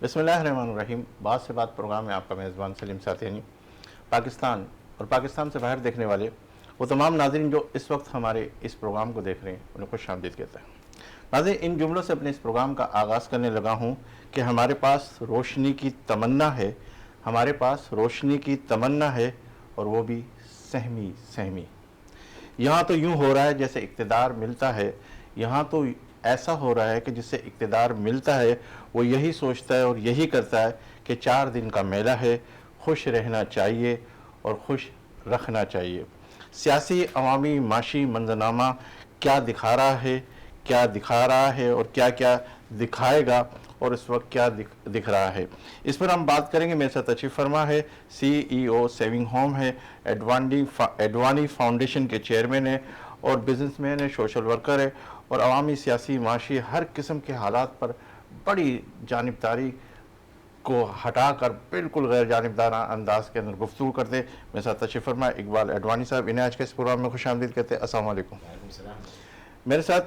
बिस्मिल्लाहिर्रहमानिर्रहीम। बात से बात प्रोग्राम में आपका मेज़बान सलीम सातियानी। पाकिस्तान और पाकिस्तान से बाहर देखने वाले वो तमाम नाज़रीन जो इस वक्त हमारे इस प्रोग्राम को देख रहे हैं उन्हें खुशामदीद कहता है। नाज़रीन, इन जुमलों से अपने इस प्रोग्राम का आगाज़ करने लगा हूँ कि हमारे पास रोशनी की तमन्ना है, हमारे पास रोशनी की तमन्ना है, और वो भी सहमी सहमी। यहाँ तो यूँ हो रहा है जैसे इक़्तिदार मिलता है, यहाँ तो ऐसा हो रहा है कि जिससे इक़्तिदार मिलता है वो यही सोचता है और यही करता है कि 4 दिन का मेला है, खुश रहना चाहिए और खुश रखना चाहिए। सियासी, अवामी, माशी मंजरनामा क्या दिखा रहा है, क्या दिखा रहा है और क्या क्या दिखाएगा, और इस वक्त क्या दिख रहा है, इस पर हम बात करेंगे। मेरे साथ तशरीफ़ फरमा है CEO सेविंग होम है, एडवानी फाउंडेशन के चेयरमैन है और बिजनेसमैन है, सोशल वर्कर है, और अवामी, सियासी, माशी हर किस्म के हालात पर बड़ी जानिबदारी को हटाकर बिल्कुल गैर जानिबदारा अंदाज के अंदर गुफ्तगू करते। मेरे साथ तशरीफ़ फरमा इकबाल एडवानी साहब, इन्हें आज के इस प्रोग्राम में खुशामदीद कहते हैं। अस्सलाम वालेकुम। मेरे साथ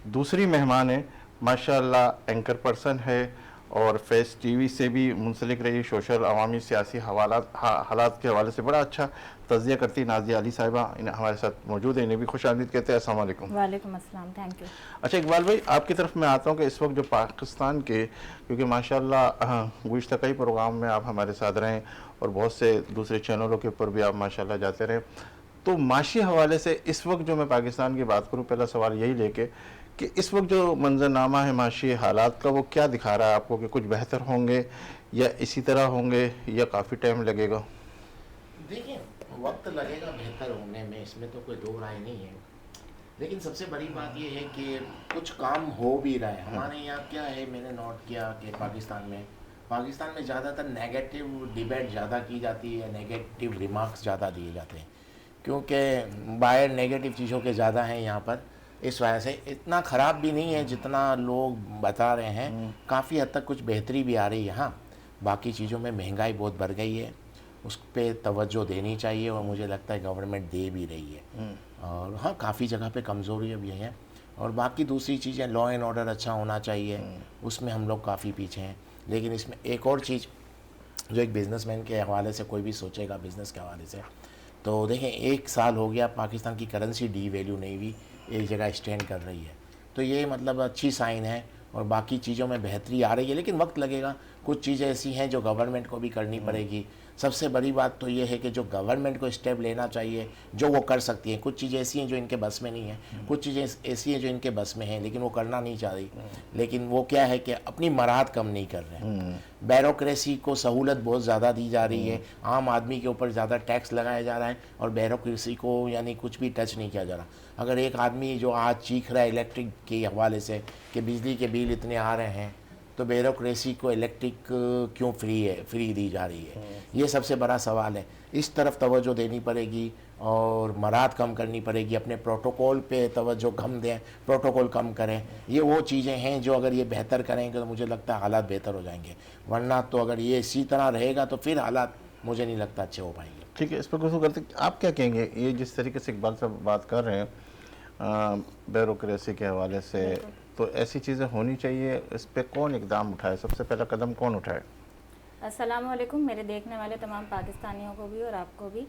दूसरी मेहमान है, माशाअल्लाह एंकर पर्सन है और फेस टीवी से भी मुंसलिक रही, सोशल, अवामी, सियासी हालात के हवाले से बड़ा अच्छा तज़िया करती नाज़िया अली साहिबा हमारे साथ मौजूद है, इन्हें भी खुशामदीद कहते हैं। अस्सलाम वालेकुम। वालेकुम अस्सलाम, थैंक यू। अच्छा इकबाल भाई, आपकी तरफ मैं आता हूँ कि इस वक्त जो पाकिस्तान के, क्योंकि माशाअल्लाह गुज़िश्ता कई प्रोग्राम में आप हमारे साथ रहें और बहुत से दूसरे चैनलों के ऊपर भी आप माशाअल्लाह जाते रहें, तो माशी हवाले से इस वक्त जो मैं पाकिस्तान की बात करूँ, पहला सवाल यही लेके कि इस वक्त जो मंजरनामा है माशी हालात का, वो क्या दिखा रहा है आपको कि कुछ बेहतर होंगे या इसी तरह होंगे या काफ़ी टाइम लगेगा? देखिए, वक्त लगेगा बेहतर होने में, इसमें तो कोई दो राय नहीं है, लेकिन सबसे बड़ी बात यह है कि कुछ काम हो भी रहा है। हमारे यहाँ क्या है, मैंने नोट किया कि पाकिस्तान में ज़्यादातर नेगेटिव डिबेट ज़्यादा की जाती है, नेगेटिव रिमार्क्स ज़्यादा दिए जाते हैं, क्योंकि बाहर नेगेटिव चीज़ों के ज़्यादा हैं। यहाँ पर इस वजह से इतना ख़राब भी नहीं है जितना लोग बता रहे हैं, काफ़ी हद तक कुछ बेहतरी भी आ रही है। यहाँ बाकी चीज़ों में महंगाई बहुत बढ़ गई है, उस पर तवज्जो देनी चाहिए और मुझे लगता है गवर्नमेंट दे भी रही है। और हाँ, काफ़ी जगह पे कमज़ोरियाँ भी हैं, और बाकी दूसरी चीज़ें, लॉ एंड ऑर्डर अच्छा होना चाहिए, उसमें हम लोग काफ़ी पीछे हैं। लेकिन इसमें एक और चीज़ जो एक बिज़नेसमैन के हवाले से कोई भी सोचेगा, बिज़नेस के हवाले से, तो देखें 1 साल हो गया पाकिस्तान की करेंसी डी वैल्यू नहीं हुई, एक जगह स्टैंड कर रही है, तो ये मतलब अच्छी साइन है और बाकी चीज़ों में बेहतरी आ रही है, लेकिन वक्त लगेगा। कुछ चीज़ें ऐसी हैं जो गवर्नमेंट को भी करनी पड़ेगी। सबसे बड़ी बात तो ये है कि जो गवर्नमेंट को स्टेप लेना चाहिए, जो वो कर सकती हैं। कुछ चीज़ें ऐसी हैं जो इनके बस में नहीं है, कुछ चीज़ें ऐसी हैं जो इनके बस में हैं लेकिन वो करना नहीं चाह रही। लेकिन वो क्या है कि अपनी मराहत कम नहीं कर रहे हैं। ब्यूरोक्रेसी को सहूलत बहुत ज़्यादा दी जा रही है, आम आदमी के ऊपर ज़्यादा टैक्स लगाया जा रहा है और ब्यूरोक्रेसी को यानी कुछ भी टच नहीं किया जा रहा। अगर एक आदमी जो आज चीख रहा है इलेक्ट्रिक के हवाले से कि बिजली के बिल इतने आ रहे हैं, तो ब्यूरोक्रेसी को इलेक्ट्रिक क्यों फ्री दी जा रही है, ये सबसे बड़ा सवाल है। इस तरफ तवज्जो देनी पड़ेगी और मराहत कम करनी पड़ेगी, अपने प्रोटोकॉल पे तवज्जो कम दें, प्रोटोकॉल कम करें। ये वो चीज़ें हैं जो अगर ये बेहतर करेंगे तो मुझे लगता है हालात बेहतर हो जाएंगे, वरना तो अगर ये इसी तरह रहेगा तो फिर हालात मुझे नहीं लगता अच्छे हो पाएंगे। ठीक है, इस पर गुफ्तगू करते आप क्या कहेंगे? ये जिस तरीके से इकबाल साहब बात कर रहे हैं ब्यूरोक्रेसी के हवाले से, तो ऐसी चीज़ें होनी चाहिए, इस पर कौन इकदाम उठाए, सबसे पहला कदम कौन उठाए? अस्सलाम वालेकुम मेरे देखने वाले तमाम पाकिस्तानियों को भी और आपको भी।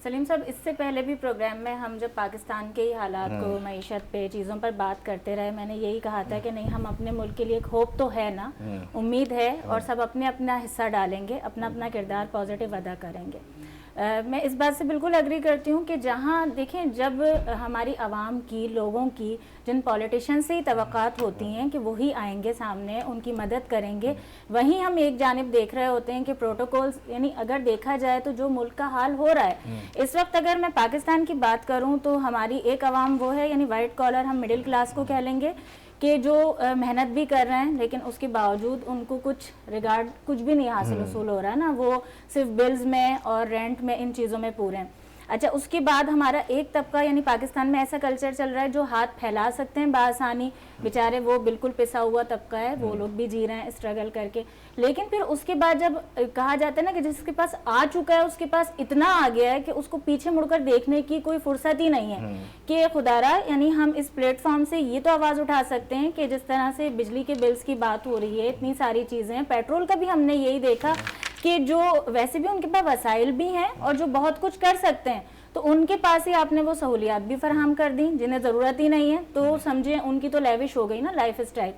सलीम साहब, इससे पहले भी प्रोग्राम में हम जब पाकिस्तान के ही हालात को, मईशत पे, चीज़ों पर बात करते रहे, मैंने यही कहा था कि नहीं, हम अपने मुल्क के लिए एक होप तो है ना, उम्मीद है, और सब अपने अपना हिस्सा डालेंगे, अपना अपना किरदार पॉजिटिव अदा करेंगे। मैं इस बात से बिल्कुल एग्री करती हूँ कि जहाँ देखें, जब हमारी आवाम की, लोगों की, जिन पॉलिटिशियन से ही तवक्कात होती हैं कि वही आएंगे सामने, उनकी मदद करेंगे, वहीं हम एक जानिब देख रहे होते हैं कि प्रोटोकॉल्स, यानी अगर देखा जाए तो जो मुल्क का हाल हो रहा है इस वक्त, अगर मैं पाकिस्तान की बात करूँ तो हमारी एक आवाम वो है, यानी वाइट कॉलर, हम मिडिल क्लास को कह लेंगे, कि जो मेहनत भी कर रहे हैं लेकिन उसके बावजूद उनको कुछ भी नहीं हासिल वसूल हो रहा है ना, वो सिर्फ बिल्स में और रेंट में, इन चीज़ों में पूरे हैं। अच्छा, उसके बाद हमारा एक तबका यानी पाकिस्तान में ऐसा कल्चर चल रहा है जो हाथ फैला सकते हैं बासानी, बेचारे वो बिल्कुल पिसा हुआ तबका है, वो लोग भी जी रहे हैं स्ट्रगल करके। लेकिन फिर उसके बाद जब कहा जाता है ना कि जिसके पास आ चुका है उसके पास इतना आ गया है कि उसको पीछे मुड़कर देखने की कोई फुर्सत ही नहीं है कि खुदारा, यानी हम इस प्लेटफॉर्म से ये तो आवाज़ उठा सकते हैं कि जिस तरह से बिजली के बिल्स की बात हो रही है, इतनी सारी चीज़ें हैं, पेट्रोल का भी हमने यही देखा कि जो वैसे भी उनके पास वसाइल भी हैं और जो बहुत कुछ कर सकते हैं, तो उनके पास ही आपने वो सहूलियात भी फराहम कर दी जिन्हें ज़रूरत ही नहीं है, तो समझे उनकी तो लेविश हो गई ना लाइफ स्टाइल।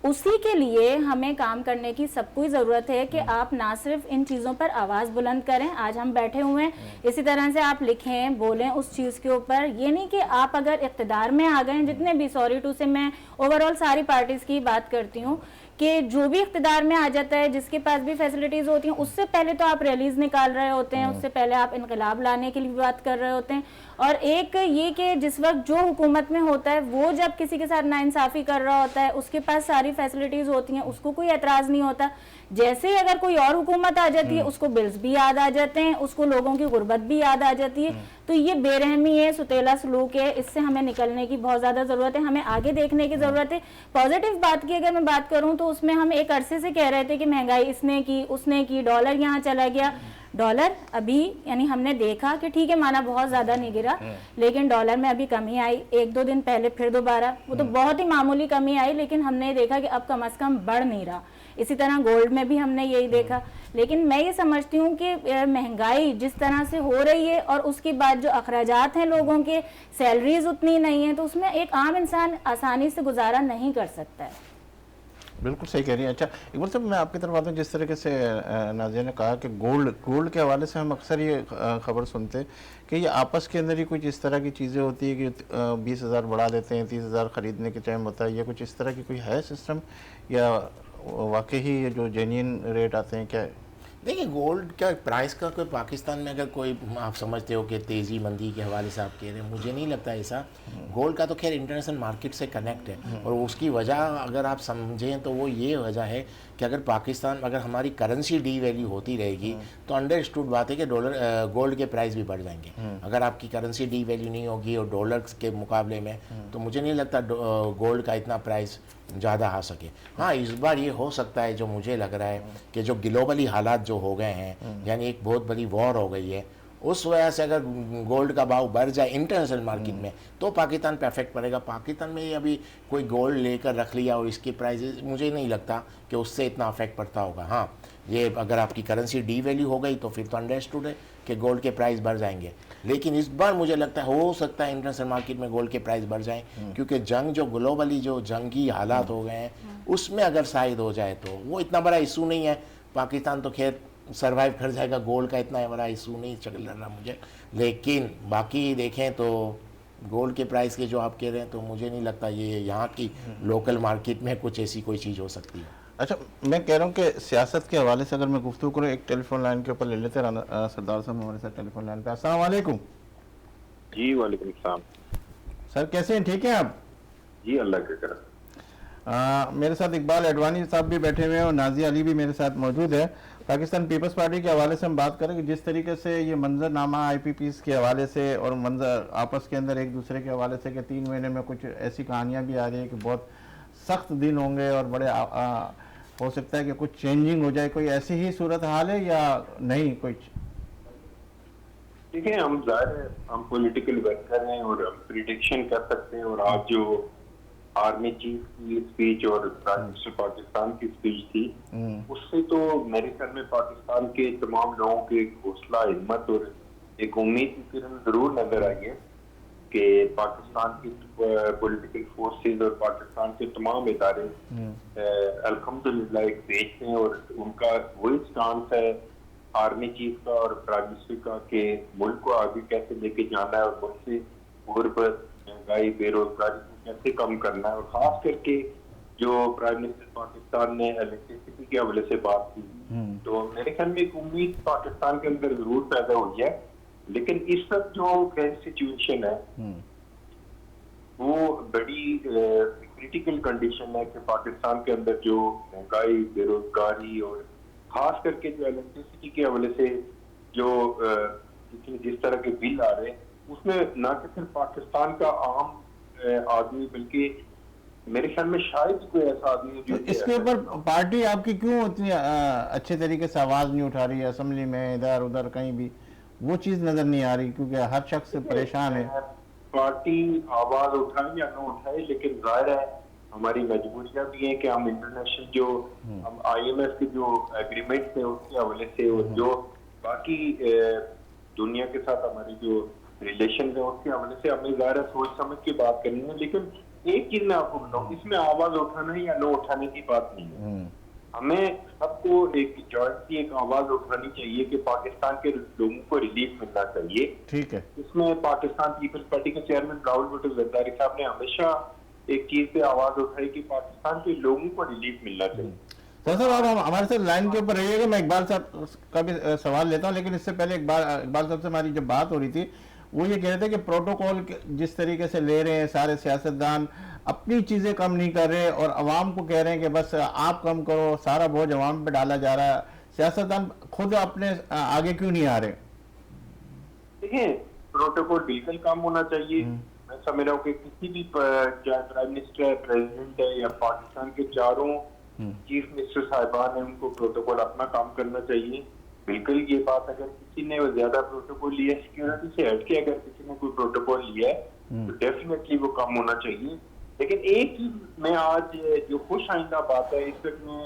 उसी के लिए हमें काम करने की सबको ही ज़रूरत है कि आप ना सिर्फ इन चीज़ों पर आवाज़ बुलंद करें, आज हम बैठे हुए हैं, इसी तरह से आप लिखें, बोलें उस चीज़ के ऊपर। ये नहीं कि आप अगर इक़्तिदार में आ गए, जितने भी, सॉरी टू से मैं ओवरऑल सारी पार्टीज़ की बात करती हूँ, कि जो भी इक़्तिदार में आ जाता है, जिसके पास भी फैसिलिटीज़ होती हैं, उससे पहले तो आप रैलीज़ निकाल रहे होते हैं, उससे पहले आप इनकलाब लाने के लिए भी बात कर रहे होते हैं। और एक ये कि जिस वक्त जो हुकूमत में होता है वो जब किसी के साथ नाइंसाफ़ी कर रहा होता है, उसके पास सारी फैसिलिटीज़ होती हैं, उसको कोई एतराज़ नहीं होता। जैसे ही अगर कोई और हुकूमत आ जाती है, उसको बिल्स भी याद आ जाते हैं, उसको लोगों की गुर्बत भी याद आ जाती है। तो ये बेरहमी है, सुतेला सलूक है, इससे हमें निकलने की बहुत ज़्यादा ज़रूरत है, हमें आगे देखने की ज़रूरत है। पॉजिटिव बात की अगर मैं बात करूँ तो उसमें हम एक अरसे से कह रहे थे कि महंगाई इसने की, उसने की, डॉलर यहाँ चला गया। डॉलर अभी यानी हमने देखा कि ठीक है, माना बहुत ज़्यादा नहीं गिरा, लेकिन डॉलर में अभी कमी आई, एक दो दिन पहले फिर दोबारा, वो तो बहुत ही मामूली कमी आई, लेकिन हमने देखा कि अब कम से कम बढ़ नहीं रहा। इसी तरह गोल्ड में भी हमने यही देखा। लेकिन मैं ये समझती हूँ कि महंगाई जिस तरह से हो रही है और उसके बाद जो अखराजात हैं लोगों के, सैलरीज उतनी नहीं है, तो उसमें एक आम इंसान आसानी से गुजारा नहीं कर सकता है। बिल्कुल सही कह रही हैं। अच्छा, इकबाल साहब, मैं आपकी तरफ आता हूँ। जिस तरीके से नाज़िया ने कहा कि गोल्ड के हवाले से हम अक्सर ये खबर सुनते हैं कि ये आपस के अंदर ही कुछ इस तरह की चीज़ें होती है कि 20,000 बढ़ा देते हैं, 30,000 ख़रीदने के टाइम होता है, या कुछ इस तरह की कोई है सिस्टम, या वाकई ही ये जो जेन्युइन रेट आते हैं क्या है? देखिए, गोल्ड का प्राइस का कोई पाकिस्तान में अगर कोई आप समझते हो कि तेज़ी मंदी के हवाले से आप कह रहे हैं, मुझे नहीं लगता ऐसा। गोल्ड का तो खैर इंटरनेशनल मार्केट से कनेक्ट है, और उसकी वजह अगर आप समझें तो वो ये वजह है कि अगर पाकिस्तान, अगर हमारी करेंसी डी वैल्यू होती रहेगी तो अंडरस्टूड बात है कि गोल्ड के प्राइस भी बढ़ जाएंगे। अगर आपकी करेंसी डी वैल्यू नहीं होगी और डॉलर के मुकाबले में, तो मुझे नहीं लगता गोल्ड का इतना प्राइस ज़्यादा आ सके। हाँ, इस बार ये हो सकता है, जो मुझे लग रहा है कि जो ग्लोबली हालात जो हो गए हैं, यानी एक बहुत बड़ी वॉर हो गई है, उस वजह से अगर गोल्ड का भाव बढ़ जाए इंटरनेशनल मार्केट में तो पाकिस्तान पे अफेक्ट पड़ेगा। पाकिस्तान में ये अभी कोई गोल्ड लेकर रख लिया और इसकी प्राइसेस, मुझे नहीं लगता कि उससे इतना अफेक्ट पड़ता होगा। हाँ, ये अगर आपकी करेंसी डी वैल्यू हो गई तो फिर तो अंडरस्टूड है कि गोल्ड के प्राइस बढ़ जाएंगे। लेकिन इस बार मुझे लगता है हो सकता है इंटरनेशनल मार्केट में गोल्ड के प्राइस बढ़ जाएं, क्योंकि जंग जो ग्लोबली जो जंगी हालात हो गए हैं उसमें अगर शायद हो जाए तो वो इतना बड़ा इशू नहीं है। पाकिस्तान तो खैर सरवाइव कर जाएगा, गोल्ड का इतना बड़ा इशू नहीं चल रहा मुझे। लेकिन बाकी देखें तो गोल्ड के प्राइस के जो आप कह रहे हैं, तो मुझे नहीं लगता ये यहाँ की लोकल मार्केट में कुछ ऐसी कोई चीज़ हो सकती है। अच्छा, मैं कह रहा हूँ कि सियासत के हवाले से अगर मैं गुफ्तगू करूँ, एक टेलीफोन लाइन के ऊपर ले लेते हैं। सरदार साहब हमारे साथ टेलीफोन लाइन पे। अस्सलाम वालेकुम। जी वालेकुम सलाम। सर कैसे हैं, ठीक हैं आप? जी अल्लाह के करम। मेरे साथ इकबाल एडवानी साहब भी बैठे हुए हैं और नाज़िया अली भी मेरे साथ मौजूद है। पाकिस्तान पीपल्स पार्टी के हवाले से हम बात करें कि जिस तरीके से ये मंजरनामा IPPs के हवाले से और मंजर आपस के अंदर एक दूसरे के हवाले से कि 3 महीने में कुछ ऐसी कहानियाँ भी आ रही है कि बहुत सख्त दिन होंगे और बड़े हो सकता है कि कुछ चेंजिंग हो जाए, कोई ऐसी ही सूरत हाल है या नहीं कुछ? ठीक है, हम जाहिर है हम पॉलिटिकल वर्कर हैं और हम प्रिडिक्शन कर सकते हैं। और आज जो आर्मी चीफ की स्पीच और प्राइम मिनिस्टर पाकिस्तान की स्पीच थी, उससे तो मेरे ख्याल में पाकिस्तान के तमाम लोगों के हौसला, हिम्मत और एक उम्मीद की किरण जरूर नजर आई है कि पाकिस्तान की पॉलिटिकल फोर्सेस और पाकिस्तान के तमाम इदारे अल्हम्दुलिल्लाह एक देश हैं और उनका वही स्टांस है आर्मी चीफ का और प्राइम मिनिस्टर का कि मुल्क को आगे कैसे लेके जाना है और मुल्क से गुर्बत, महंगाई, बेरोजगारी को कैसे कम करना है। और खास करके जो प्राइम मिनिस्टर पाकिस्तान ने इलेक्ट्रिसिटी के हवाले से बात की, तो मेरे ख्याल में एक उम्मीद पाकिस्तान के अंदर जरूर पैदा हुई है। लेकिन इस वक्त जो करंट सिचुएशन है वो बड़ी क्रिटिकल कंडीशन है कि पाकिस्तान के अंदर जो महंगाई, बेरोजगारी और खास करके जो इलेक्ट्रिसिटी के हवाले से जो इसमें जिस तरह के बिल आ रहे हैं, उसमें ना कि सिर्फ पाकिस्तान का आम आदमी, बल्कि मेरे ख्याल में शायद ही कोई ऐसा आदमी है तो जो इसके ऊपर पार्टी आपकी क्यों इतनी अच्छे तरीके से आवाज़ नहीं उठा रही है? असेंबली में इधर उधर कहीं भी वो चीज़ नज़र नहीं आ रही, क्योंकि हर शख्स परेशान है। पार्टी आवाज उठाए या न उठाए, लेकिन जाहिर है हमारी मजबूरियां भी हैं कि हम इंटरनेशनल जो हम IMF के जो एग्रीमेंट है उसके हवाले से और जो बाकी दुनिया के साथ हमारी जो रिलेशन है उसके हवाले से हमें ज़ाहिर है सोच समझ के बात करनी है। लेकिन एक चीज मैं आपको बताऊं, इसमें आवाज उठाना या न उठाने की बात नहीं है। हमें सबको एक जॉइंटली एक आवाज उठानी चाहिए कि पाकिस्तान के लोगों को रिलीफ मिलना चाहिए। ठीक है। इसमें पाकिस्तान पीपल्स पार्टी के चेयरमैन राहुल भट्टो जरदारी साहब ने हमेशा एक चीज पे आवाज उठाई कि पाकिस्तान के लोगों को रिलीफ मिलना चाहिए। तो सर आप हमारे साथ लाइन के ऊपर रहिएगा, मैं इकबाल साहब का भी सवाल लेता हूँ, लेकिन इससे पहले इकबाल साहब से हमारी जब बात हो रही थी वो ये कह रहे थे कि प्रोटोकॉल जिस तरीके से ले रहे हैं सारे सियासतदान, अपनी चीज़ें कम नहीं कर रहे और अवाम को कह रहे हैं कि बस आप कम करो, सारा बोझ अवाम पे डाला जा रहा है, सियासतदान खुद अपने आगे क्यों नहीं आ रहे? देखिए, प्रोटोकॉल बिल्कुल कम होना चाहिए। मैं समझ रहा हूँ कि किसी भी चाहे प्राइम मिनिस्टर है, प्रेसिडेंट है या पाकिस्तान के चारों चीफ मिनिस्टर साहिबान है, उनको प्रोटोकॉल अपना काम करना चाहिए। बिल्कुल ये बात, अगर किसी ने ज्यादा प्रोटोकॉल लिया, सिक्योरिटी से हटके अगर किसी ने कोई प्रोटोकॉल लिया है तो डेफिनेटली वो कम होना चाहिए। लेकिन एक चीज मैं आज जो खुश आइंदा बात है, इस वक्त मैं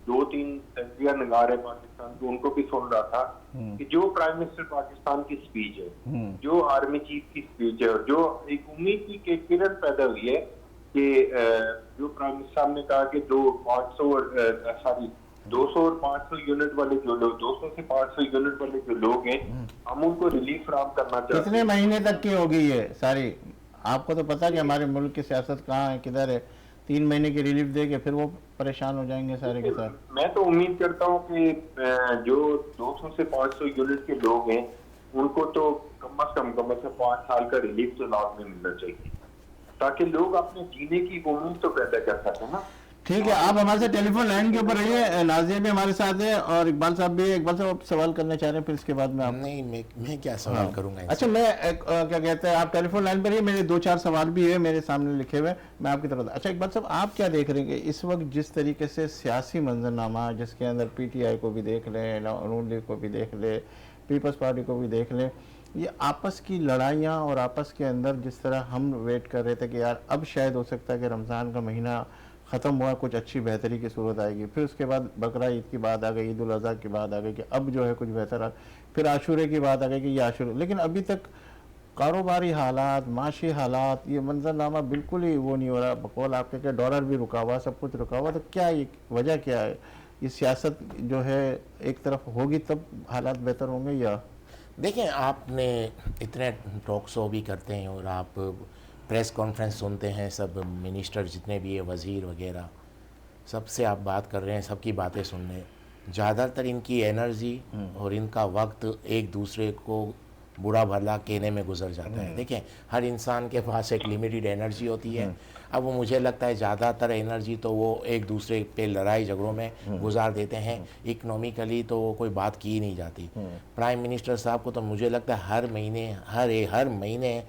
2-3 तस्वीर नगार है पाकिस्तान को, उनको भी सुन रहा था कि जो प्राइम मिनिस्टर पाकिस्तान की स्पीच है, जो आर्मी चीफ की स्पीच है, और जो एक उम्मीद की किरण पैदा हुई है कि जो प्राइम मिनिस्टर साहब ने कहा कि 200 और 500 यूनिट वाले जो लोग, 200 से 500 यूनिट वाले जो लोग हैं, हम उनको रिलीफ फराहम करना चाहते हैं। कितने महीने तक की होगी ये सारी? आपको तो पता है कि हमारे मुल्क की सियासत कहाँ है, किधर है। 3 महीने की रिलीफ देके फिर वो परेशान हो जाएंगे सारे के साथ। मैं तो उम्मीद करता हूँ कि जो 200 से 500 यूनिट के लोग हैं उनको तो कम से कम 5 साल का रिलीफ तो लाभ में मिलना चाहिए, ताकि लोग अपने जीने की उम्मीद तो पैदा कर सकें ना। ठीक है, आप हमारे साथ टेलीफोन लाइन के ऊपर रहिए। नाजिया भी हमारे साथ है और इकबाल साहब भी। इकबाल साहब सवाल करना चाह रहे हैं, फिर इसके बाद में आप। नहीं, मैं क्या सवाल करूंगा। अच्छा, मैं क्या कहते हैं, आप टेलीफोन लाइन पर रहिए, मेरे 2-4 सवाल भी है मेरे सामने लिखे हुए, मैं आपकी तरफ। अच्छा इकबाल साहब, आप क्या देख रहे हैं इस वक्त जिस तरीके से सियासी मंजरनामा, जिसके अंदर PTI को भी देख लें, नून लीग को भी देख ले, पीपल्स पार्टी को भी देख लें, ये आपस की लड़ाइयाँ और आपस के अंदर जिस तरह हम वेट कर रहे थे कि यार अब शायद हो सकता है कि रमज़ान का महीना ख़त्म हुआ, कुछ अच्छी बेहतरी की सूरत आएगी, फिर उसके बाद बकरा ईद की बात आ गई, ईद उल अज़हा की बात आ गई कि अब जो है कुछ बेहतर आ, फिर आशूरे की बात आ गई कि ये आशूरे, लेकिन अभी तक कारोबारी हालात, माशी हालात, ये मंजरनामा बिल्कुल ही वो नहीं हो रहा। बकौल आपके कि डॉलर भी रुका हुआ, सब कुछ रुका हुआ, तो क्या ये वजह क्या है? ये सियासत जो है एक तरफ होगी तब हालात बेहतर होंगे या? देखिए, आपने इतने टॉक शो भी करते हैं और आप प्रेस कॉन्फ्रेंस सुनते हैं, सब मिनिस्टर जितने भी है, वज़ीर वगैरह, सबसे आप बात कर रहे हैं, सबकी बातें सुन रहे हैं। ज़्यादातर इनकी एनर्जी और इनका वक्त एक दूसरे को बुरा भला कहने में गुजर जाता है। देखिए, हर इंसान के पास एक लिमिटेड एनर्जी होती है। अब वो मुझे लगता है ज़्यादातर एनर्जी तो वो एक दूसरे पे लड़ाई झगड़ों में गुजार देते हैं। इकनॉमिकली तो कोई बात की ही नहीं जाती। प्राइम मिनिस्टर साहब को तो मुझे लगता है हर महीने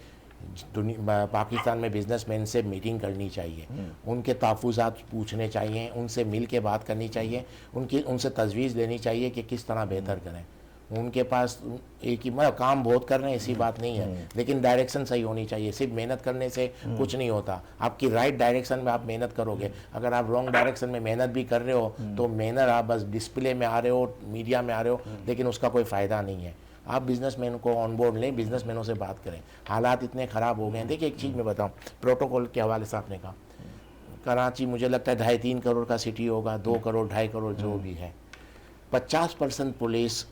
पाकिस्तान में बिजनेसमैन से मीटिंग करनी चाहिए, उनके तहफ़्फ़ुज़ात पूछने चाहिए, उनसे मिल के बात करनी चाहिए, उनसे तजवीज़ लेनी चाहिए कि किस तरह बेहतर करें। उनके पास एक ही काम बहुत कर रहे हैं, ऐसी बात नहीं है, लेकिन डायरेक्शन सही होनी चाहिए। सिर्फ मेहनत करने से कुछ नहीं होता। आपकी राइट डायरेक्शन में आप मेहनत करोगे। अगर आप रॉन्ग डायरेक्शन में मेहनत भी कर रहे हो तो मेहनत आप बस डिस्प्ले में आ रहे हो, मीडिया में आ रहे हो, लेकिन उसका कोई फ़ायदा नहीं है। आप बिजनेसमैन को ऑन बोर्ड लें, बिजनेसमैनों से बात करें। हालात इतने ख़राब हो गए हैं। देखिए, एक चीज़ मैं बताऊँ, प्रोटोकॉल के हवाले से आपने कहा, कराची मुझे लगता है 2.5-3 करोड़ का सिटी होगा, 2 करोड़ 2.5 करोड़ जो भी है, 50% पुलिस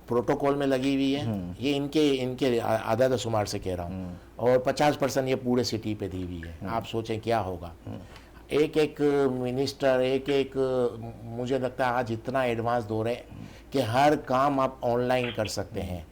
प्रोटोकॉल में लगी हुई है। ये इनके आदाद शुमार से कह रहा हूँ, और 50% ये पूरे सिटी पे दी हुई है। आप सोचें क्या होगा। एक मिनिस्टर मुझे लगता है आज इतना एडवांस दौर है कि हर काम आप ऑनलाइन कर सकते हैं।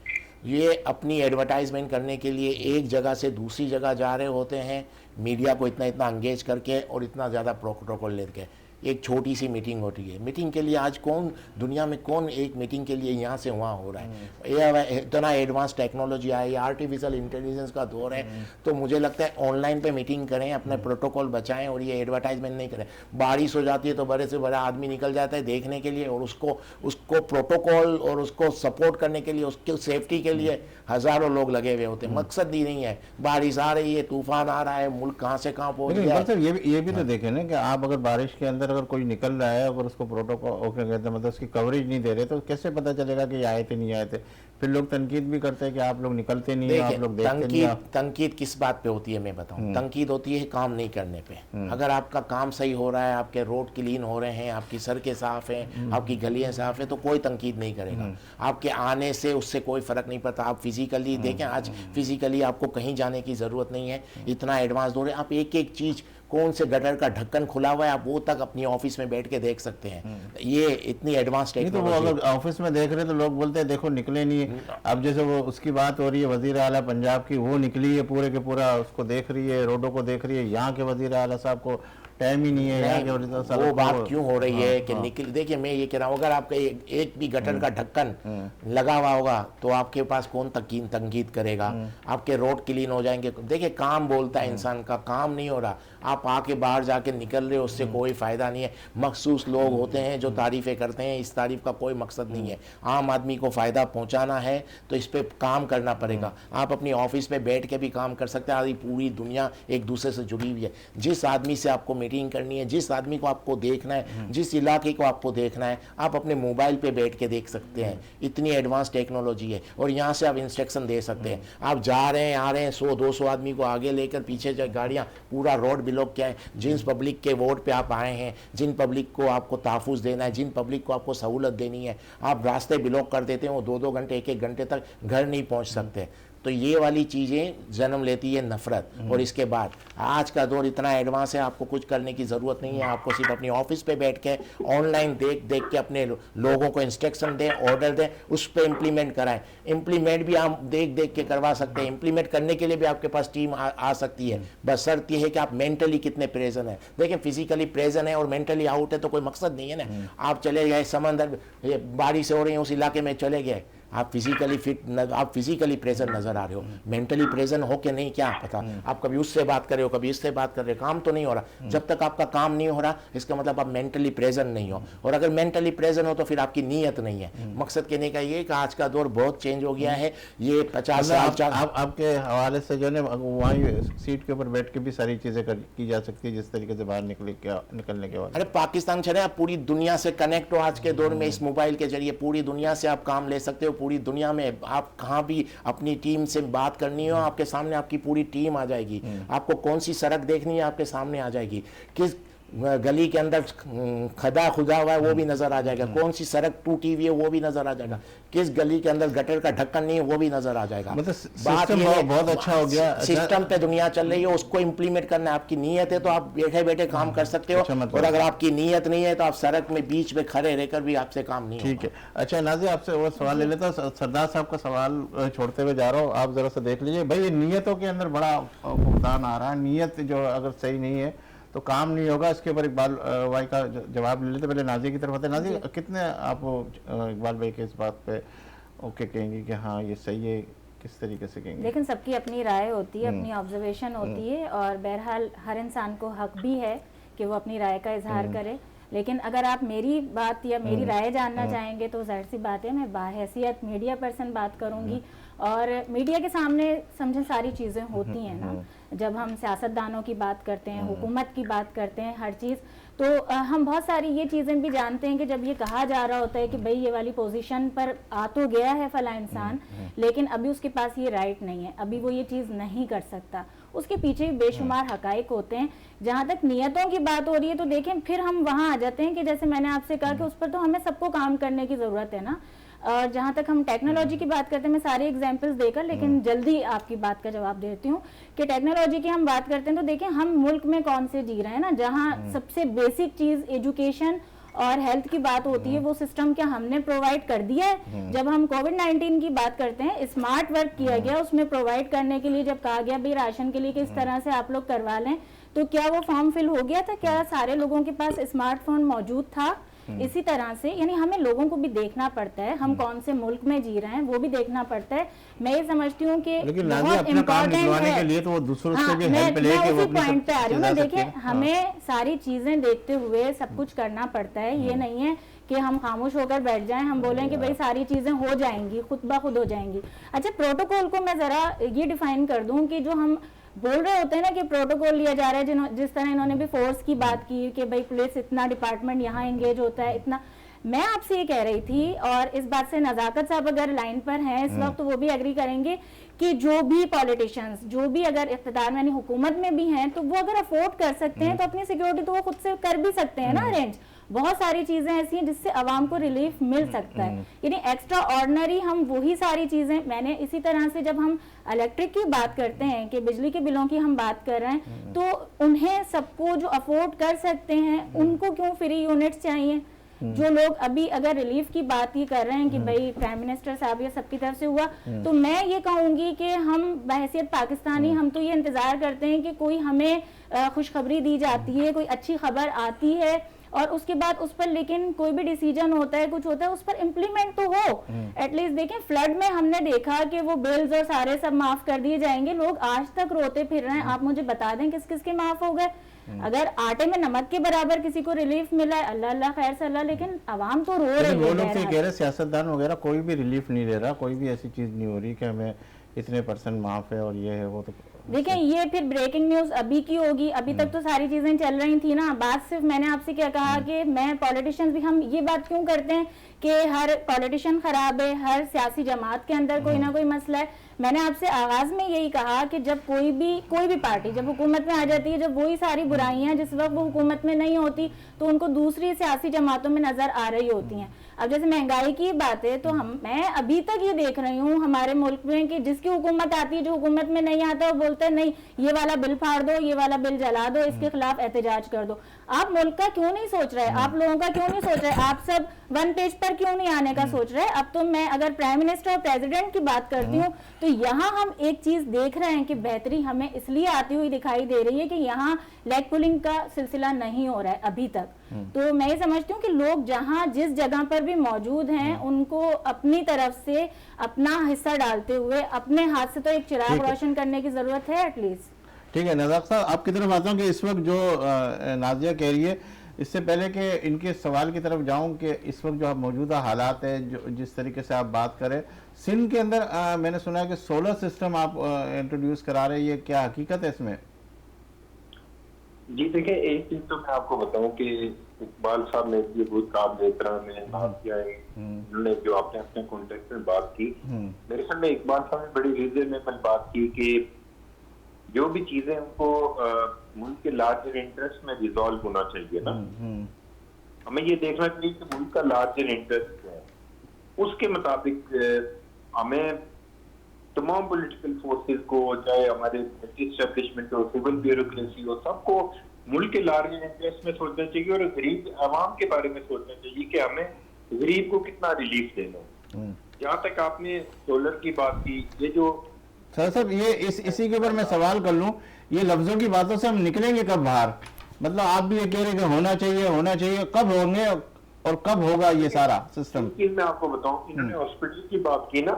ये अपनी एडवर्टाइजमेंट करने के लिए एक जगह से दूसरी जगह जा रहे होते हैं, मीडिया को इतना इंगेज करके और इतना ज़्यादा प्रोटोकॉल लेके। एक छोटी सी मीटिंग हो रही है। मीटिंग के लिए आज कौन दुनिया में कौन एक मीटिंग के लिए यहाँ से वहाँ हो रहा है। ये इतना एडवांस टेक्नोलॉजी आई, आर्टिफिशियल इंटेलिजेंस का दौर है, तो मुझे लगता है ऑनलाइन पे मीटिंग करें, अपने प्रोटोकॉल बचाएं और ये एडवर्टाइजमेंट नहीं करें। बारिश हो जाती है तो बड़े से बड़ा आदमी निकल जाता है देखने के लिए, और उसको प्रोटोकॉल और उसको सपोर्ट करने के लिए, उसके सेफ्टी के लिए हजारों लोग लगे हुए होते हैं। मकसद ही नहीं है, बारिश आ रही है, तूफान आ रहा है, मुल्क कहाँ से कहाँ पहुंच लेकिन गया इकबाल साहब ये भी तो देखें ना कि आप अगर बारिश के अंदर अगर कोई निकल रहा है, अगर उसको प्रोटोकॉल मतलब उसकी कवरेज नहीं दे रहे, तो कैसे पता चलेगा कि ये आए थे नहीं आए थे? फिर लोग तनकीद भी करते हैं कि आप लोग निकलते नहीं, आप लोग देखते नहीं। तनकीद किस बात पे होती है मैं बताऊं। तनकीद होती है काम नहीं करने पे। अगर आपका काम सही हो रहा है, आपके रोड क्लीन हो रहे हैं, आपकी सड़कें साफ हैं, आपकी गलियां साफ हैं, तो कोई तनकीद नहीं करेगा। आपके आने से उससे कोई फर्क नहीं पड़ता। आप फिजिकली देखें, आज फिजिकली आपको कहीं जाने की जरूरत नहीं है, इतना एडवांस दौर है। आप एक एक चीज, कौन से गटर का ढक्कन खुला हुआ है, आप वो तक अपनी ऑफिस में बैठ के देख सकते हैं। ये इतनी एडवांस टेक्नोलॉजी। तो वो अगर ऑफिस में देख रहे तो लोग बोलते हैं देखो निकले नहीं है। अब जैसे वो उसकी बात हो रही है वजीर आला पंजाब की, वो निकली है पूरे के पूरा, उसको देख रही है, रोडों को देख रही है। यहाँ के वजीर आला साहब को टाइम ही नहीं है। यहाँ के वो बात क्यों हो रही है कि निकल, देखिए मैं ये कह रहा हूँ, अगर आपका एक भी गटर का ढक्कन लगा हुआ होगा तो आपके पास कौन तनकीद करेगा? आपके रोड क्लीन हो जाएंगे। देखिए काम बोलता है इंसान का, काम नहीं हो रहा, आप आके बाहर जाके निकल रहे हो, उससे कोई फायदा नहीं है। मखसूस लोग होते हैं जो तारीफें करते हैं, इस तारीफ का कोई मकसद नहीं है। आम आदमी को फायदा पहुंचाना है तो इस पे काम करना पड़ेगा। आप अपनी ऑफिस में बैठ के भी काम कर सकते हैं। आधी पूरी दुनिया एक दूसरे से जुड़ी हुई है। जिस आदमी से आपको मीटिंग करनी है, जिस आदमी को आपको देखना है, जिस इलाके को आपको देखना है, आप अपने मोबाइल पे बैठ के देख सकते हैं। इतनी एडवांस टेक्नोलॉजी है, और यहाँ से आप इंस्ट्रक्शन दे सकते हैं। आप जा रहे हैं, आ रहे हैं, 100-200 आदमी को आगे लेकर, पीछे जो गाड़ियाँ, पूरा रोड ब्लॉक क्या है। जिन पब्लिक के वोट पे आप आए हैं, जिन पब्लिक को आपको तहफ़्फ़ुज़ देना है, जिन पब्लिक को आपको सहूलत देनी है, आप रास्ते ब्लॉक कर देते हैं। वो 2-2 घंटे, 1-1 घंटे तक घर नहीं पहुँच सकते। तो ये वाली चीज़ें जन्म लेती है नफरत। और इसके बाद आज का दौर इतना एडवांस है, आपको कुछ करने की ज़रूरत नहीं है। आपको सिर्फ अपनी ऑफिस पे बैठ के ऑनलाइन देख देख के अपने लोगों को इंस्ट्रक्शन दें, ऑर्डर दें, उस पर इम्प्लीमेंट कराएं। इम्प्लीमेंट भी आप देख देख के करवा सकते हैं। इम्प्लीमेंट करने के लिए भी आपके पास टीम आ सकती है, बस शर्त यह है कि आप मेंटली कितने प्रेजेंट हैं। देखिए फिजिकली प्रेजेंट है और मेंटली आउट है तो कोई मकसद नहीं है ना। आप चले गए समंदर, बारिश हो रही है, उस इलाके में चले गए, आप फिजिकली फिट, आप फिजिकली प्रेजेंट नजर आ रहे हो, मेंटली प्रेजेंट हो कि नहीं क्या पता। आप कभी उससे बात कर रहे हो, कभी इससे बात कर रहे हो, काम तो नहीं हो रहा। जब तक आपका काम नहीं हो रहा, इसका मतलब आप मेंटली प्रेजेंट नहीं हो। और अगर मेंटली प्रेजेंट हो तो फिर आपकी नीयत नहीं है। मकसद कहने का ये कि आज का दौर बहुत चेंज हो गया है। ये 50 साल आपके हवाले से जो है वहाँ सीट के ऊपर बैठ के भी सारी चीजें की जा सकती है, जिस तरीके से बाहर निकलने के बाद। अरे पाकिस्तान चले, आप पूरी दुनिया से कनेक्ट हो। आज के दौर में इस मोबाइल के जरिए पूरी दुनिया से आप काम ले सकते हो। पूरी दुनिया में आप कहाँ भी अपनी टीम से बात करनी हो, आपके सामने आपकी पूरी टीम आ जाएगी। आपको कौन सी सड़क देखनी है, आपके सामने आ जाएगी। किस गली के अंदर खदा खुदा हुआ है वो भी नजर आ जाएगा। कौन सी सड़क टूटी हुई है वो भी नजर आ जाएगा। किस गली के अंदर गटर का ढक्कन नहीं है वो भी नजर आ जाएगा। मतलब बात ये है, बहुत अच्छा हो गया। सिस्टम पे दुनिया चल रही है, उसको इम्प्लीमेंट करना है। आपकी नीयत है तो आप बैठे बैठे काम कर सकते हो। और अगर आपकी नीयत नहीं है तो आप सड़क में बीच में खड़े रहकर भी आपसे काम नहीं। ठीक है, अच्छा नाज़िर आपसे वो सवाल ले लेता हूँ। सरदार साहब का सवाल छोड़ते हुए जा रहा हूँ, आप जरा सा देख लीजिए भाई। ये नीयतों के अंदर बड़ा फुकदान आ रहा है। नीयत जो अगर सही नहीं है तो काम नहीं होगा। इसके ऊपर इकबाल भाई का जवाब ले लेते। पहले नाज़िर की तरफ आते हैं। नाज़िर, कितने आप इकबाल भाई के इस बात पे ओके कहेंगे कि हाँ ये सही है, किस तरीके से कहेंगे? लेकिन सबकी अपनी राय होती है, अपनी ऑब्जर्वेशन होती है, और बहरहाल हर इंसान को हक भी है कि वो अपनी राय का इजहार करे। लेकिन अगर आप मेरी बात या मेरी राय जानना चाहेंगे तो जाहिर सी बात है, मैं बाहैसियत मीडिया पर्सन बात करूंगी। और मीडिया के सामने समझे सारी चीज़ें होती हैं ना। जब हम सियासतदानों की बात करते हैं, हुकूमत की बात करते हैं, हर चीज़, तो हम बहुत सारी ये चीज़ें भी जानते हैं कि जब ये कहा जा रहा होता है कि भाई ये वाली पोजीशन पर आ तो गया है फला इंसान, लेकिन अभी उसके पास ये राइट नहीं है, अभी वो ये चीज़ नहीं कर सकता। उसके पीछे बेशुमार हकाइक होते हैं। जहाँ तक नियतों की बात हो रही है तो देखें, फिर हम वहाँ आ जाते हैं कि जैसे मैंने आपसे कहा कि उस पर तो हमें सबको काम करने की ज़रूरत है ना। और जहाँ तक हम टेक्नोलॉजी की बात करते हैं, मैं सारे एग्जांपल्स देकर लेकिन जल्दी आपकी बात का जवाब देती हूँ कि टेक्नोलॉजी की हम बात करते हैं तो देखिए हम मुल्क में कौन से जी रहे हैं ना, जहाँ सबसे बेसिक चीज़ एजुकेशन और हेल्थ की बात होती है, वो सिस्टम क्या हमने प्रोवाइड कर दिया है? जब हम कोविड-19 की बात करते हैं, स्मार्ट वर्क किया गया, उसमें प्रोवाइड करने के लिए जब कहा गया भाई राशन के लिए किस तरह से आप लोग करवा लें, तो क्या वो फॉर्म फिल हो गया था? क्या सारे लोगों के पास स्मार्टफोन मौजूद था? इसी तरह से यानी हमें लोगों को भी देखना पड़ता है, हम कौन से मुल्क में जी रहे हैं वो भी देखना पड़ता है। मैं ये समझती हूँ कि बहुत इम्पोर्टेंट है। के लिए तो वो दूसरों से भी मैं हेल्प लेके उसी पॉइंट पे आ रही हूँ ना। देखिए, हाँ। हमें सारी चीजें देखते हुए सब कुछ करना पड़ता है। ये नहीं है कि हम खामोश होकर बैठ जाएं, हम बोलें कि भाई सारी चीजें हो जाएंगी, खुद ब खुद हो जाएंगी। अच्छा, प्रोटोकॉल को मैं जरा ये डिफाइन कर दूं कि जो हम बोल रहे होते हैं ना कि प्रोटोकॉल लिया जा रहा है, जिस तरह इन्होंने भी फोर्स की बात की कि भाई पुलिस इतना डिपार्टमेंट यहाँ एंगेज होता है, इतना। मैं आपसे ये कह रही थी, और इस बात से नजाकत साहब अगर लाइन पर हैं इस वक्त तो वो भी एग्री करेंगे कि जो भी पॉलिटिशियंस, जो भी अगर इख्तिदार में यानी हुकूमत में भी हैं, तो वो अगर अफोर्ड कर सकते हैं तो अपनी सिक्योरिटी तो वो खुद से कर भी सकते हैं ना अरेंज। बहुत सारी चीजें ऐसी हैं जिससे आवाम को रिलीफ मिल सकता है। यानी एक्स्ट्रा ऑर्डिनरी हम वही सारी चीजें, मैंने इसी तरह से जब हम इलेक्ट्रिक की बात करते हैं कि बिजली के बिलों की हम बात कर रहे हैं, तो उन्हें सबको जो अफोर्ड कर सकते हैं उनको क्यों फ्री यूनिट्स चाहिए? जो लोग अभी अगर रिलीफ की बात ही कर रहे हैं कि भाई प्राइम मिनिस्टर साहब या सबकी तरफ से हुआ, तो मैं ये कहूंगी कि हम बहैसियत पाकिस्तानी हम तो ये इंतजार करते हैं कि कोई हमें खुशखबरी दी जाती है, कोई अच्छी खबर आती है और उसके बाद उस पर लेकिन कोई भी डिसीजन होता है, कुछ होता है, उस पर इम्प्लीमेंट तो हो एटलीस्ट। देखें, फ्लड में हमने देखा कि वो बिल्स और सारे सब माफ कर दिए जाएंगे, लोग आज तक रोते फिर रहे हैं। आप मुझे बता दें किस किस के माफ हो गए? अगर आटे में नमक के बराबर किसी को रिलीफ मिला है, अल्लाह अल्लाह खैर से अल्लाह, लेकिन आवाम तो रो रही है। वो लोग तो कह रहे सियासतदान वगैरह कोई भी रिलीफ नहीं दे रहा, कोई भी ऐसी चीज नहीं हो रही कि हमें इतने % माफ है और ये है वो। तो देखें, ये फिर ब्रेकिंग न्यूज अभी की होगी, अभी तक तो सारी चीजें चल रही थी ना। बात सिर्फ मैंने आपसे क्या कहा कि मैं पॉलिटिशियंस भी, हम ये बात क्यों करते हैं कि हर पॉलिटिशियन खराब है, हर सियासी जमात के अंदर कोई ना कोई मसला है। मैंने आपसे आगाज में यही कहा कि जब कोई भी पार्टी जब हुकूमत में आ जाती है, जब वही सारी बुराइयां जिस वक्त वो हुकूमत में नहीं होती तो उनको दूसरी सियासी जमातों में नजर आ रही होती हैं। अब जैसे महंगाई की बात है, तो मैं अभी तक ये देख रही हूँ हमारे मुल्क में कि जिसकी हुकूमत आती है, जो हुकूमत में नहीं आता वो बोलते हैं नहीं ये वाला बिल फाड़ दो, ये वाला बिल जला दो, इसके खिलाफ एहतजाज कर दो। आप मुल्क का क्यों नहीं सोच रहे? आप लोगों का क्यों नहीं सोच रहे? आप सब वन पेज पर क्यों नहीं आने का सोच रहे? अब तो मैं अगर प्राइम मिनिस्टर और प्रेसिडेंट की बात करती हूँ तो यहाँ हम एक चीज देख रहे हैं कि बेहतरी हमें इसलिए आती हुई दिखाई दे रही है कि यहाँ लेग पुलिंग का सिलसिला नहीं हो रहा है अभी तक। तो मैं ये समझती हूँ कि लोग जहाँ जिस जगह पर भी मौजूद हैं उनको अपनी तरफ से अपना हिस्सा डालते हुए अपने हाथ से तो एक चिराग रोशन करने की जरूरत है एटलीस्ट। ठीक है नज़ाक साहब, आपकी तरफ आता हूँ कि इस वक्त जो नाजिया कह रही है, इससे पहले कि इनके सवाल की तरफ जाऊं कि इस वक्त जो मौजूदा हालात है, जो जिस तरीके से आप बात करें, सिंध के अंदर मैंने सुना है कि सोलर सिस्टम आप इंट्रोड्यूस करा रहे हैं, ये क्या हकीकत है इसमें? जी देखिए, एक चीज तो मैं आपको बताऊं कि इकबाल साहब ने ये बहुत काबिल एहतराम में बात किया है, उन्होंने जो आपने अपने कॉन्टेक्स्ट में बात की, मेरे ख्याल में इकबाल साहब ने बड़ी रीजनेबल बात की कि जो भी चीजें उनको मुल्क के लार्जर इंटरेस्ट में रिजॉल्व होना चाहिए ना, हमें ये देखना चाहिए कि मुल्क का लार्जर इंटरेस्ट है, उसके मुताबिक हमें तमाम पॉलिटिकल फोर्सेस को, चाहे हमारे एस्टेब्लिशमेंट हो, सिविल ब्यूरोक्रेसी हो, सबको मुल्क के लार्जर इंटरेस्ट में सोचना चाहिए और गरीब आवाम के बारे में सोचना चाहिए कि हमें गरीब को कितना रिलीफ देना। जहाँ तक आपने सोलर की बात की, ये जो सर साहब ये इसी के ऊपर मैं सवाल कर लूं, ये लफ्जों की बातों से हम निकलेंगे कब बाहर? मतलब आप भी ये कह रहे हैं कि होना चाहिए, कब होंगे और कब होगा ये सारा सिस्टम? मैं आपको बताऊं, इन्होंने हॉस्पिटल की बात की ना,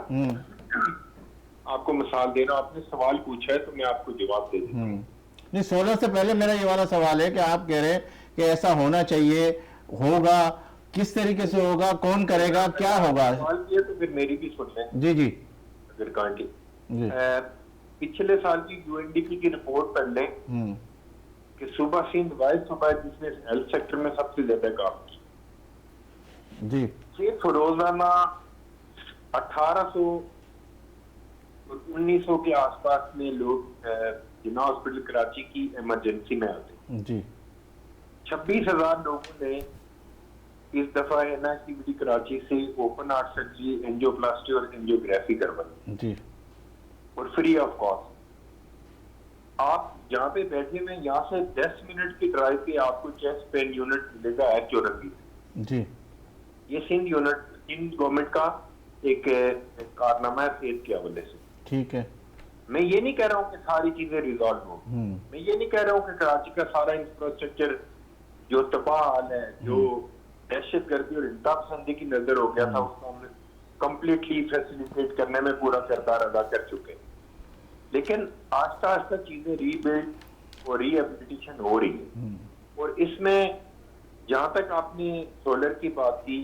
आपको मिसाल दे रहा हूं, आपने सवाल पूछा है तो मैं आपको जवाब दे देता हूं। नहीं, सोलर से पहले मेरा ये वाला सवाल है कि आप कह रहे हैं कि ऐसा होना चाहिए, होगा, किस तरीके से होगा, कौन करेगा, क्या होगा? सवाल किया तो फिर मेरी भी सुन लें। जी जी, अगर कांटी पिछले साल की UNDP की रिपोर्ट पढ़ लें कि सूबा सिंध वाइस सूबा जिसने हेल्थ सेक्टर में सबसे ज्यादा काम किया जी, सिर्फ रोजाना 1800 1900 के आसपास में लोग जिन्ना हॉस्पिटल कराची की इमरजेंसी में आते जी। 26,000 लोगों ने इस दफा NICVD कराची से ओपन हार्ट सर्जरी, एंजियोप्लास्टी और एंजियोग्राफी करवाई जी, और फ्री ऑफ कॉस्ट। आप जहाँ पे बैठे हुए, यहाँ से 10 मिनट की ड्राइव पे आपको चेस्ट पेन यूनिट मिलेगा H और जी। ये सिंध गवर्नमेंट का एक कारनामा है सेहत के हवाले से। ठीक है। मैं ये नहीं कह रहा हूँ कि सारी चीजें रिजॉल्व हो, मैं ये नहीं कह रहा हूँ कि कराची का सारा इंफ्रास्ट्रक्चर जो तबाह हाल है, जो दहशत गर्दी और इंतहा पसंदी की नजर हो गया था, उसको हमने कम्प्लीटली फैसिलिटेट करने में पूरा किरदार अदा कर चुके हैं। लेकिन आस्ता आस्ता चीजें रीबिल्ड और रीहेबिलिटेशन हो रही है। और इसमें जहां तक आपने सोलर की बात की,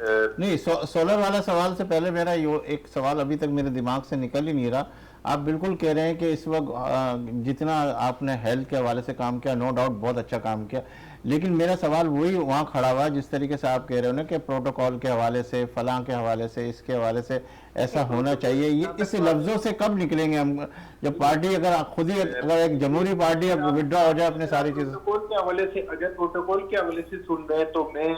नहीं, सोलर वाला सवाल से पहले मेरा यो एक सवाल अभी तक मेरे दिमाग से निकल ही नहीं रहा। आप बिल्कुल कह रहे हैं कि इस वक्त जितना आपने हेल्थ के हवाले से काम किया, नो डाउट बहुत अच्छा काम किया, लेकिन मेरा सवाल वही वहाँ खड़ा हुआ जिस तरीके से आप कह रहे हो ना कि प्रोटोकॉल के हवाले से, फलां के हवाले से, इसके हवाले से ऐसा होना चाहिए। ये इस लफ्ज़ों से कब निकलेंगे हम, जब पार्टी अगर खुद ही अगर एक जमहूरी पार्टी अब विड्रॉ हो जाए अपने सारी चीज़ें। प्रोटोकॉल के हवाले से, अगर प्रोटोकॉल के हवाले से सुन रहे हैं तो मैं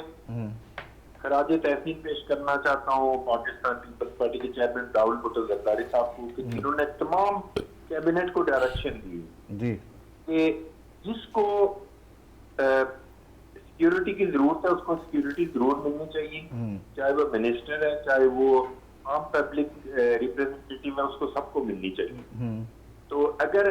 खराज तहसीन पेश करना चाहता हूँ पाकिस्तान पीपल्स पार्टी के चेयरमैन राहुल भुट्टो जरदारी साहब को, कि जिन्होंने तमाम कैबिनेट को डायरेक्शन दी जी कि जिसको सिक्योरिटी की जरूरत है उसको सिक्योरिटी जरूर मिलनी चाहिए, चाहे वो मिनिस्टर है, चाहे वो आम पब्लिक रिप्रेजेंटेटिव है, उसको सबको मिलनी चाहिए। तो अगर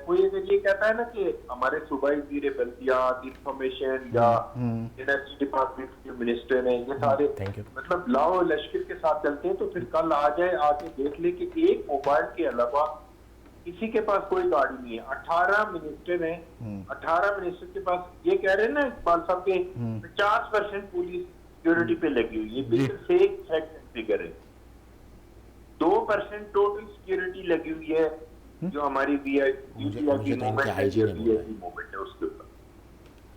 कोई अगर ये कहता है ना कि हमारे सूबाई वज़ीर बल्दियात, इंफॉर्मेशन या एनर्जी डिपार्टमेंट के मिनिस्टर हैं, ये सारे मतलब लाओ लश्कर के साथ चलते हैं, तो फिर कल आ जाए, आके देख ले कि एक मोबाइल के अलावा किसी के पास कोई गाड़ी नहीं है। 18 मिनिस्टर हैं, 18 मिनिस्टर के पास, ये कह रहे हैं ना इकबाल साहब के 50% पुलिस सिक्योरिटी पे लगी हुई है, बिल्कुल फेक फैक्ट फिगर है। 2% टोटल सिक्योरिटी लगी हुई है जो हमारी वीआईपी मूवमेंट है उसके ऊपर।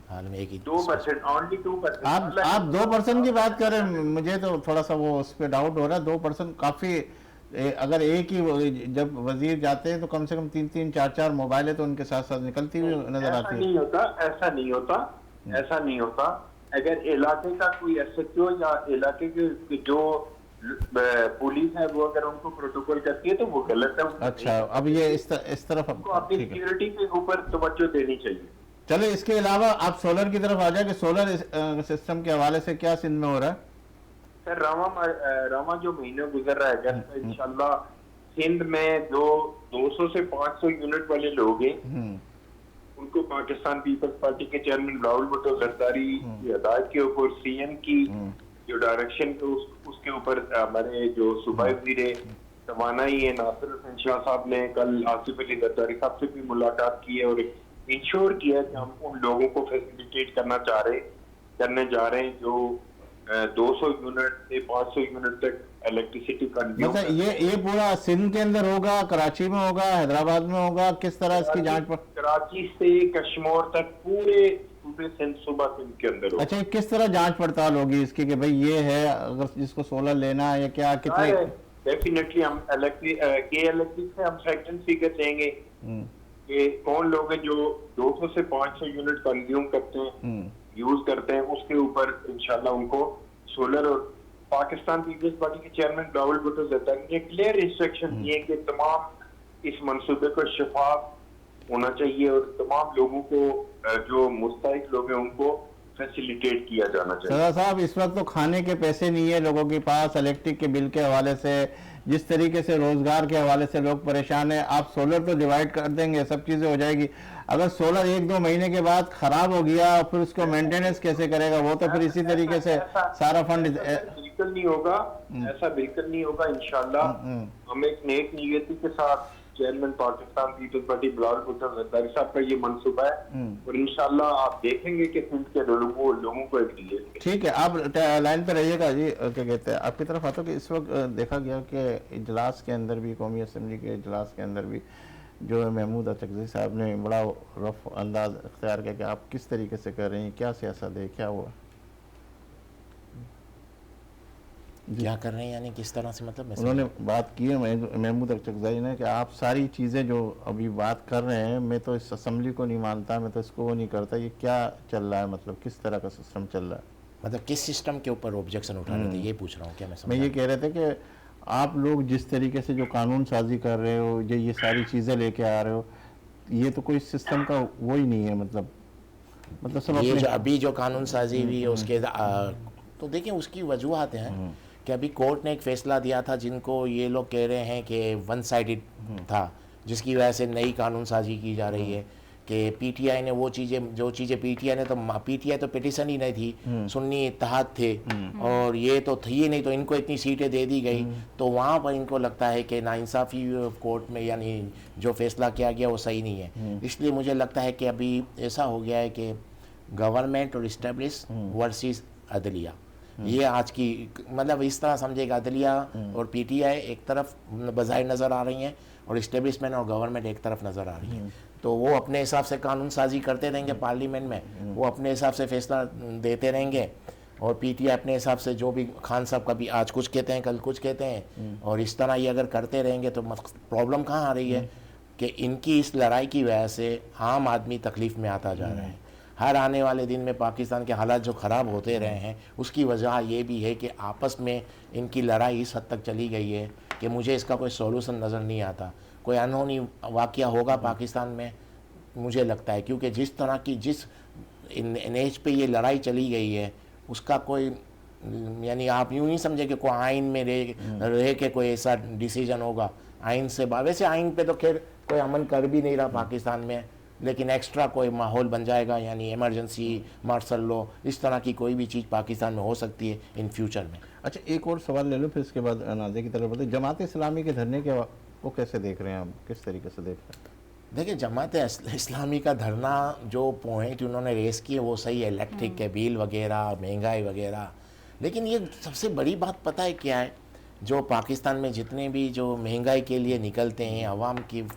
हाल में 2%, ओनली 2%। आप 2% की बात करें, मुझे तो थोड़ा सा वो उस पर डाउट हो रहा है। 2% काफी, अगर एक ही जब वजीर जाते हैं तो कम से कम 3-3, 4-4 मोबाइलें तो उनके साथ साथ निकलती हुई नजर आती है। ऐसा नहीं होता। अगर इलाके का कोई एसएचओ या इलाके के जो पुलिस है वो अगर उनको प्रोटोकॉल करती है तो वो गलत है। अच्छा, अब ये इस तरफ अपनी सिक्योरिटी के ऊपर तवज्जो देनी चाहिए। चलो, इसके अलावा आप सोलर की तरफ आ जाए कि सोलर सिस्टम के हवाले से क्या सिंध में हो रहा है? सर, रामा जो महीना गुजर रहा है अगस्त का, इंशाल्लाह सिंध में जो 200 से 500 यूनिट वाले लोग हैं उनको पाकिस्तान पीपल्स पार्टी के चेयरमैन राहुल भुट्टो जरदारी की हदायत के ऊपर, सीएम की जो डायरेक्शन थे उसके ऊपर हमारे जो सूबाई वज़ीर तवानाई है नासिर हुसैन शाह साहब ने कल आसिफ अली जरदारी साहब से भी मुलाकात की है और इंश्योर किया है कि हम उन लोगों को फैसिलिटेट करने जा रहे हैं जो 200 यूनिट से 500 यूनिट तक इलेक्ट्रिसिटी कंज्यूम। मतलब ये पूरा सिंध के अंदर होगा, कराची में होगा, हैदराबाद में होगा, किस तरह इसकी जांच? कराची से कश्मीर तक पूरे सिंध, सूबा सिंध के अंदर होगा। अच्छा, किस तरह जांच पड़ताल होगी इसकी कि भाई ये है, अगर जिसको सोलर लेना है या क्या, कितने? डेफिनेटली हम इलेक्ट्रिक से हम सेक्शन फिगर देंगे कि कौन लोग हैं जो 200 से 500 यूनिट कंज्यूम करते हैं, यूज करते हैं, उसके ऊपर इंशाल्लाह उनको सोलर। और पाकिस्तान पीपल्स पार्टी के चेयरमैन राहुल भुट्टो जरदारी ने क्लियर इंस्ट्रक्शन दिए कि तमाम इस मंसूबे को शफाफ होना चाहिए और तमाम लोगों को जो मुस्तहिक लोग हैं उनको फैसिलिटेट किया जाना चाहिए। सदा साहब, इस वक्त तो खाने के पैसे नहीं है लोगों के पास, इलेक्ट्रिक के बिल के हवाले से, जिस तरीके से रोजगार के हवाले से लोग परेशान है। आप सोलर तो डिवाइड कर देंगे, सब चीजें हो जाएगी। अगर सोलर 1-2 महीने के बाद खराब हो गया फिर उसको मेंटेनेंस कैसे करेगा? वो तो फिर इसी तरीके से सारा फंड बिल्कुल नहीं होगा, ऐसा बिल्कुल नहीं होगा। इंशाल्लाह हम एक नेक नियति के साथ chairman Pakistan people's party Rahul Bhutto Zardari साहब का ये मंसूबा है और इंशाल्लाह आप देखेंगे कि सिंध के लोगों को एक दिए। ठीक है, आप लाइन पे रहिएगा जी। क्या कहते हैं, आपकी तरफ आता कि इस वक्त देखा गया कि इजलास के अंदर भी, कौमी असम्बली के इजलास के अंदर भी जो महमूद अचकज़ई साहब ने बड़ा रफ अंदाज अख्तियार किया कि आप किस तरीके से कर रहे हैं, क्या सियासत है, क्या हुआ, क्या कर रहे हैं, यानी किस तरह से? मतलब उन्होंने बात की है महमूद अचकज़ई ने कि आप सारी चीज़ें जो अभी बात कर रहे हैं, मैं तो इस असम्बली को नहीं मानता, मैं तो इसको वो नहीं करता, ये क्या चल रहा है, मतलब किस तरह का सिस्टम चल रहा है? मतलब किस सिस्टम के ऊपर ऑब्जेक्शन उठा रहे थे, ये पूछ रहा हूँ। क्या मैं ये कह रहे थे कि आप लोग जिस तरीके से जो कानून साजी कर रहे हो, जो ये सारी चीज़ें लेके आ रहे हो, ये तो कोई सिस्टम का वो ही नहीं है। मतलब सब ये जो अभी जो कानून साजी हुई है उसके तो देखिए उसकी वजूहत हैं कि अभी कोर्ट ने एक फ़ैसला दिया था जिनको ये लोग कह रहे हैं कि वन साइडेड था, जिसकी वजह से नई कानून साजी की जा रही है कि पीटीआई ने वो चीज़ें जो चीज़ें पीटीआई तो पिटिशन ही नहीं थी, सुन्नी इत्तेहाद थे और ये तो थी ही नहीं, तो इनको इतनी सीटें दे दी गई, तो वहाँ पर इनको लगता है कि नाइंसाफ़ी कोर्ट में यानी जो फैसला किया गया वो सही नहीं है। इसलिए मुझे लगता है कि अभी ऐसा हो गया है कि गवर्नमेंट और इस्टेब्लिश वर्सेस अदलिया, ये आज की मतलब इस तरह समझेगा, अदलिया और पीटीआई एक तरफ बज़ाहिर नज़र आ रही हैं और इस्टेब्लिशमेंट और गवर्नमेंट एक तरफ नज़र आ रही है। तो वो अपने हिसाब से कानून साजी करते रहेंगे पार्लियामेंट में, वो अपने हिसाब से फैसला देते रहेंगे और पीटीआई अपने हिसाब से जो भी खान साहब कभी आज कुछ कहते हैं कल कुछ कहते हैं, और इस तरह ये अगर करते रहेंगे तो प्रॉब्लम कहाँ आ रही है कि इनकी इस लड़ाई की वजह से आम आदमी तकलीफ़ में आता जा रहा है। हर आने वाले दिन में पाकिस्तान के हालात जो ख़राब होते रहे हैं उसकी वजह ये भी है कि आपस में इनकी लड़ाई इस हद तक चली गई है कि मुझे इसका कोई सॉल्यूशन नज़र नहीं आता। कोई अनहोनी वाक़या होगा पाकिस्तान में मुझे लगता है, क्योंकि जिस तरह की जिस एज पे ये लड़ाई चली गई है उसका कोई यानी आप यूँ नहीं समझे कि कोई आइन में रह के कोई ऐसा डिसीजन होगा आइन से। वैसे आइन पे तो खैर कोई अमल कर भी नहीं रहा पाकिस्तान में, लेकिन एक्स्ट्रा कोई माहौल बन जाएगा यानी इमरजेंसी मार्शल लॉ इस तरह की कोई भी चीज़ पाकिस्तान में हो सकती है इन फ्यूचर में। अच्छा, एक और सवाल ले लो फिर इसके बाद नाज़े की तरफ बताइए। जमात इस्लामी के धरने के वो कैसे देख रहे हैं आप, किस तरीके से देख रहे हैं? देखिए जमात इस्लामी का धरना जो पॉइंट उन्होंने रेस किए वो सही है, इलेक्ट्रिक के बिल वगैरह, महंगाई वगैरह, लेकिन ये सबसे बड़ी बात पता है क्या है, जो पाकिस्तान में जितने भी जो महंगाई के लिए निकलते हैं अवाम की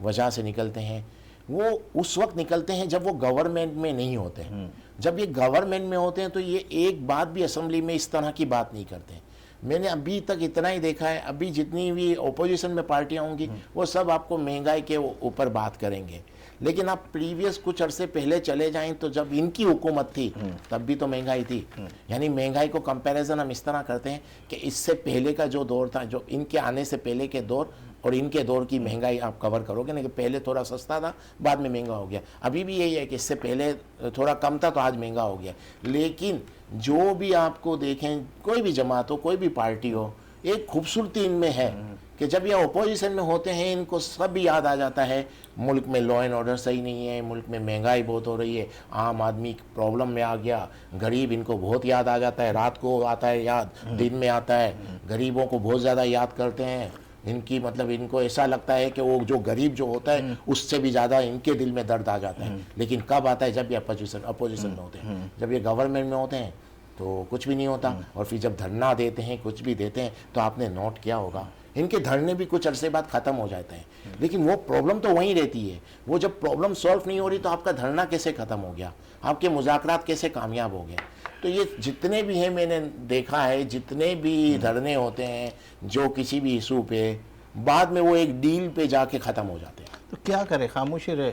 वजह से निकलते हैं वो उस वक्त निकलते हैं जब वो गवर्नमेंट में नहीं होते हैं। जब ये गवर्नमेंट में होते हैं तो ये एक बात भी असेंबली में इस तरह की बात नहीं करते हैं। मैंने अभी तक इतना ही देखा है, अभी जितनी भी ओपोजिशन में पार्टियां होंगी वो सब आपको महंगाई के ऊपर बात करेंगे, लेकिन आप प्रीवियस कुछ अरसे पहले चले जाएं तो जब इनकी हुकूमत थी तब भी तो महंगाई थी। यानी महंगाई को कंपैरिजन हम इस तरह करते हैं कि इससे पहले का जो दौर था, जो इनके आने से पहले के दौर और इनके दौर की महंगाई आप कवर करोगे ना, कि पहले थोड़ा सस्ता था बाद में महंगा हो गया। अभी भी यही है कि इससे पहले थोड़ा कम था तो आज महंगा हो गया। लेकिन जो भी आपको देखें, कोई भी जमात हो, कोई भी पार्टी हो, एक खूबसूरती इनमें है कि जब ये अपोजिशन में होते हैं इनको सब याद आ जाता है मुल्क में लॉ एंड ऑर्डर सही नहीं है, मुल्क में महंगाई बहुत हो रही है, आम आदमी प्रॉब्लम में आ गया, गरीब इनको बहुत याद आ जाता है, रात को आता है याद, दिन में आता है, गरीबों को बहुत ज़्यादा याद करते हैं। इनकी मतलब इनको ऐसा लगता है कि वो जो गरीब जो होता है उससे भी ज़्यादा इनके दिल में दर्द आ जाता है। लेकिन कब आता है? जब ये अपोजिशन में होते हैं। जब ये गवर्नमेंट में होते हैं तो कुछ भी नहीं होता, और फिर जब धरना देते हैं, कुछ भी देते हैं, तो आपने नोट किया होगा इनके धरने भी कुछ अरसे बाद ख़त्म हो जाते हैं, लेकिन वो प्रॉब्लम तो वहीं रहती है। वो जब प्रॉब्लम सॉल्व नहीं हो रही तो आपका धरना कैसे ख़त्म हो गया, आपके मुज़ाकरात कैसे कामयाब हो गए? तो ये जितने भी हैं, मैंने देखा है जितने भी धरने होते हैं जो किसी भी इशू पे, बाद में वो एक डील पे जाके ख़त्म हो जाते हैं। तो क्या करे, खामोशी रहे?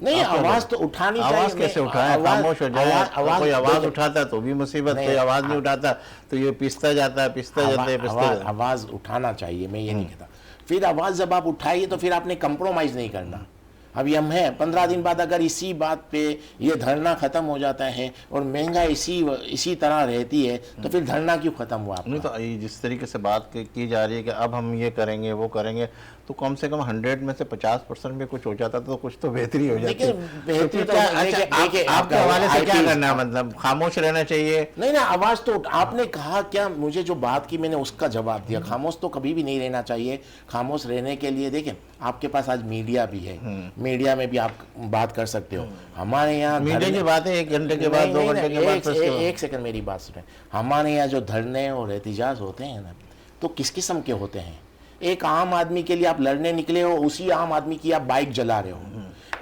नहीं, आवाज़ तो उठानी चाहिए। आवाज़ कैसे उठाए? खामोश हो जाए। कोई आवाज़ उठाता तो भी मुसीबत, कोई आवाज़ नहीं उठाता तो ये पिसता जाता है। आवाज़ उठाना चाहिए, मैं ये नहीं कहता। फिर आवाज़ जब आप उठाइए तो फिर आपने कंप्रोमाइज़ नहीं करना। अभी हम हैं 15 दिन बाद अगर इसी बात पे ये धरना ख़त्म हो जाता है और महंगाई इसी तरह रहती है तो फिर धरना क्यों ख़त्म हुआ? नहीं तो जिस तरीके से बात की जा रही है कि अब हम ये करेंगे वो करेंगे, तो कम से कम 100 में से 50% में कुछ हो जाता तो कुछ तो बेहतरी हो जाती है। बेहतरी तो आपके हवाले से क्या करना है? मतलब खामोश रहना चाहिए? नहीं ना, आवाज़ तो आपने कहा क्या, मुझे जो बात की मैंने उसका जवाब दिया। खामोश तो कभी भी नहीं रहना चाहिए। खामोश रहने के लिए देखें आपके पास आज मीडिया भी है, मीडिया में भी आप बात कर सकते हो। हमारे यहाँ मीडिया की बात है 1 घंटे के बाद 2 घंटे के बाद। एक सेकंड मेरी बात सुने। हमारे यहाँ जो धरने और एहतिजाज होते हैं ना, तो किस किस्म के होते हैं? एक आम आदमी के लिए आप लड़ने निकले हो, उसी आम आदमी की आप बाइक जला रहे हो।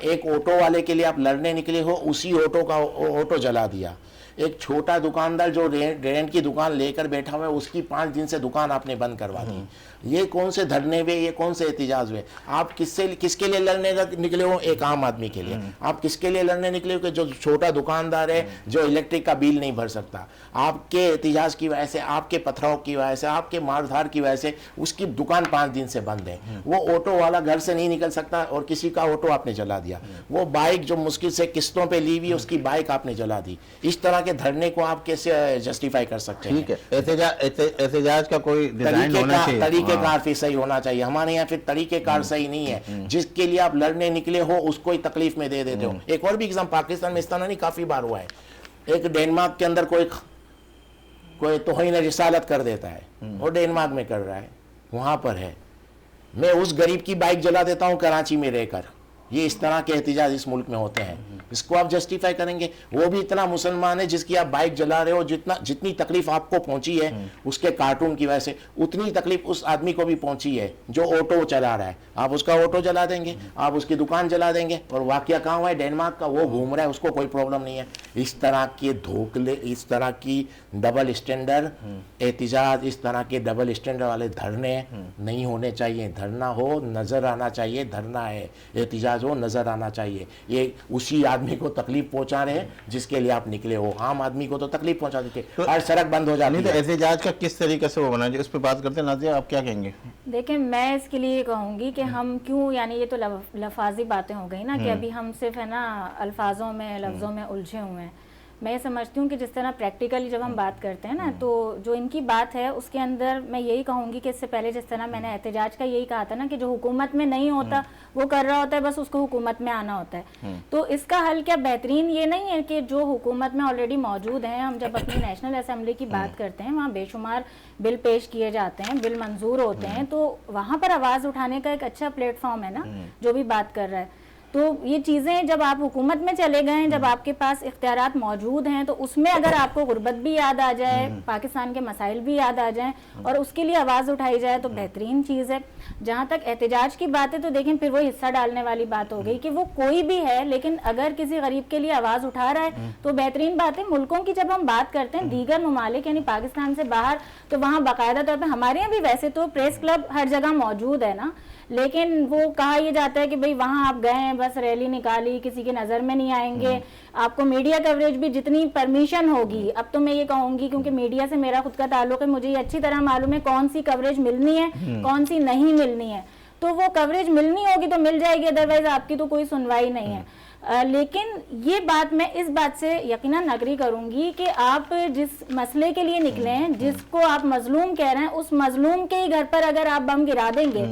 एक ऑटो वाले के लिए आप लड़ने निकले हो, उसी ऑटो का ऑटो जला दिया। एक छोटा दुकानदार जो रेंट की दुकान लेकर बैठा हुआ है उसकी 5 दिन से दुकान आपने बंद करवा दी। ये कौन से धरने हुए, ये कौन से एहतिजाज हुए? आप किसके लिए लड़ने निकले हो? एक आम आदमी के लिए। आप किसके लिए लड़ने निकले हो? कि जो छोटा दुकानदार है, जो इलेक्ट्रिक का बिल नहीं भर सकता। आपके एहतिजाज की वजह से, आपके पथराव की वजह से, आपके मारधार की वजह से उसकी दुकान 5 दिन से बंद है। वो ऑटो वाला घर से नहीं निकल सकता और किसी का ऑटो आपने जला दिया। वो बाइक जो मुश्किल से किस्तों पे ली हुई उसकी बाइक आपने जला दी। इस तरह के धरने को आप कैसे जस्टिफाई कर सकते हैं? ठीक है, एहतजाज का कोई डिजाइन होना चाहिए, तरीकेकार फिर सही होना चाहिए। हमारे यहाँ फिर तरीकेकार सही नहीं है, जिसके लिए आप लड़ने निकले हो उसको ही तकलीफ में दे देते हो। एक और भी एग्जाम पाकिस्तान में इस तरह नहीं काफी बार हुआ है। एक डेनमार्क के अंदर कोई तौहीन रिसालत कर देता है, और डेनमार्क में कर रहा है, वहां पर है, मैं उस गरीब की बाइक जला देता हूं कराची में रहकर। ये इस तरह के एहतिजाज इस मुल्क में होते हैं, इसको आप जस्टिफाई करेंगे? वो भी इतना मुसलमान है जिसकी आप बाइक जला रहे हो, जितनी तकलीफ आपको पहुंची है उसके कार्टून की वजह से, उतनी तकलीफ उस आदमी को भी पहुंची है जो ऑटो चला रहा है। आप उसका ऑटो जला देंगे, आप उसकी दुकान जला देंगे, और वाकया कहाँ हुआ है? डेनमार्क का। वो घूम रहा है, उसको कोई प्रॉब्लम नहीं है। इस तरह के धोखले, इस तरह की डबल स्टैंडर्ड एहतिजाज, इस तरह के डबल स्टैंडर्ड वाले धरने नहीं होने चाहिए। धरना हो, नजर आना चाहिए धरना है, एहतिजाज हो, नजर आना चाहिए। ये उसी आदमी को तकलीफ पहुंचा रहे हैं जिसके लिए आप निकले हो। आम आदमी को तो तकलीफ पहुंचा देते, हर सड़क बंद हो जाती है। तो एहतिजाज का किस तरीके से वो बना है, उस पर बात करते हैं। नाज़िया, आप क्या कहेंगे? देखिए, मैं इसके लिए कहूँगी कि हम क्यों, यानी ये तो लफाजी बातें हो गई ना, कि अभी हम सिर्फ है ना अल्फाजों में, लफ्ज़ों में उलझे हुए हैं। मैं ये समझती हूँ कि जिस तरह प्रैक्टिकली जब हम बात करते हैं ना, तो जो इनकी बात है उसके अंदर मैं यही कहूँगी कि इससे पहले जिस तरह मैंने एहतजाज का यही कहा था ना, कि जो हुकूमत में नहीं होता वो कर रहा होता है, बस उसको हुकूमत में आना होता है। तो इसका हल क्या बेहतरीन ये नहीं है कि जो हुकूमत में ऑलरेडी मौजूद हैं, हम जब अपनी नेशनल असेंबली की बात करते हैं, वहाँ बेशुमार बिल पेश किए जाते हैं, बिल मंजूर होते हैं, तो वहाँ पर आवाज़ उठाने का एक अच्छा प्लेटफॉर्म है ना जो भी बात कर रहा है। तो ये चीज़ें जब आप हुकूमत में चले गए हैं, जब आपके पास इख्तियारात मौजूद हैं, तो उसमें अगर आपको गुर्बत भी याद आ जाए, पाकिस्तान के मसाइल भी याद आ जाएं और उसके लिए आवाज़ उठाई जाए, तो बेहतरीन चीज़ है। जहाँ तक एहतजाज की बात है, तो देखें फिर वो हिस्सा डालने वाली बात हो गई कि वो कोई भी है, लेकिन अगर किसी गरीब के लिए आवाज़ उठा रहा है तो बेहतरीन बात है। मुल्कों की जब हम बात करते हैं, दीगर ममालिक यानी पाकिस्तान से बाहर, तो वहाँ बाकायदा तौर पर, हमारे यहाँ भी वैसे तो प्रेस क्लब हर जगह मौजूद है ना, लेकिन वो कहा यह जाता है कि भाई वहाँ आप गए हैं, बस रैली निकाली, किसी के नज़र में नहीं आएंगे। आपको मीडिया कवरेज भी जितनी परमिशन होगी, अब तो मैं ये कहूँगी क्योंकि मीडिया से मेरा खुद का ताल्लुक है, मुझे ये अच्छी तरह मालूम है कौन सी कवरेज मिलनी है, कौन सी नहीं मिलनी है। तो वो कवरेज मिलनी होगी तो मिल जाएगी, अदरवाइज आपकी तो कोई सुनवाई नहीं है। लेकिन ये बात, मैं इस बात से यकीनन अग्री करूंगी कि आप जिस मसले के लिए निकले हैं, जिसको आप मजलूम कह रहे हैं, उस मजलूम के ही घर पर अगर आप बम गिरा देंगे,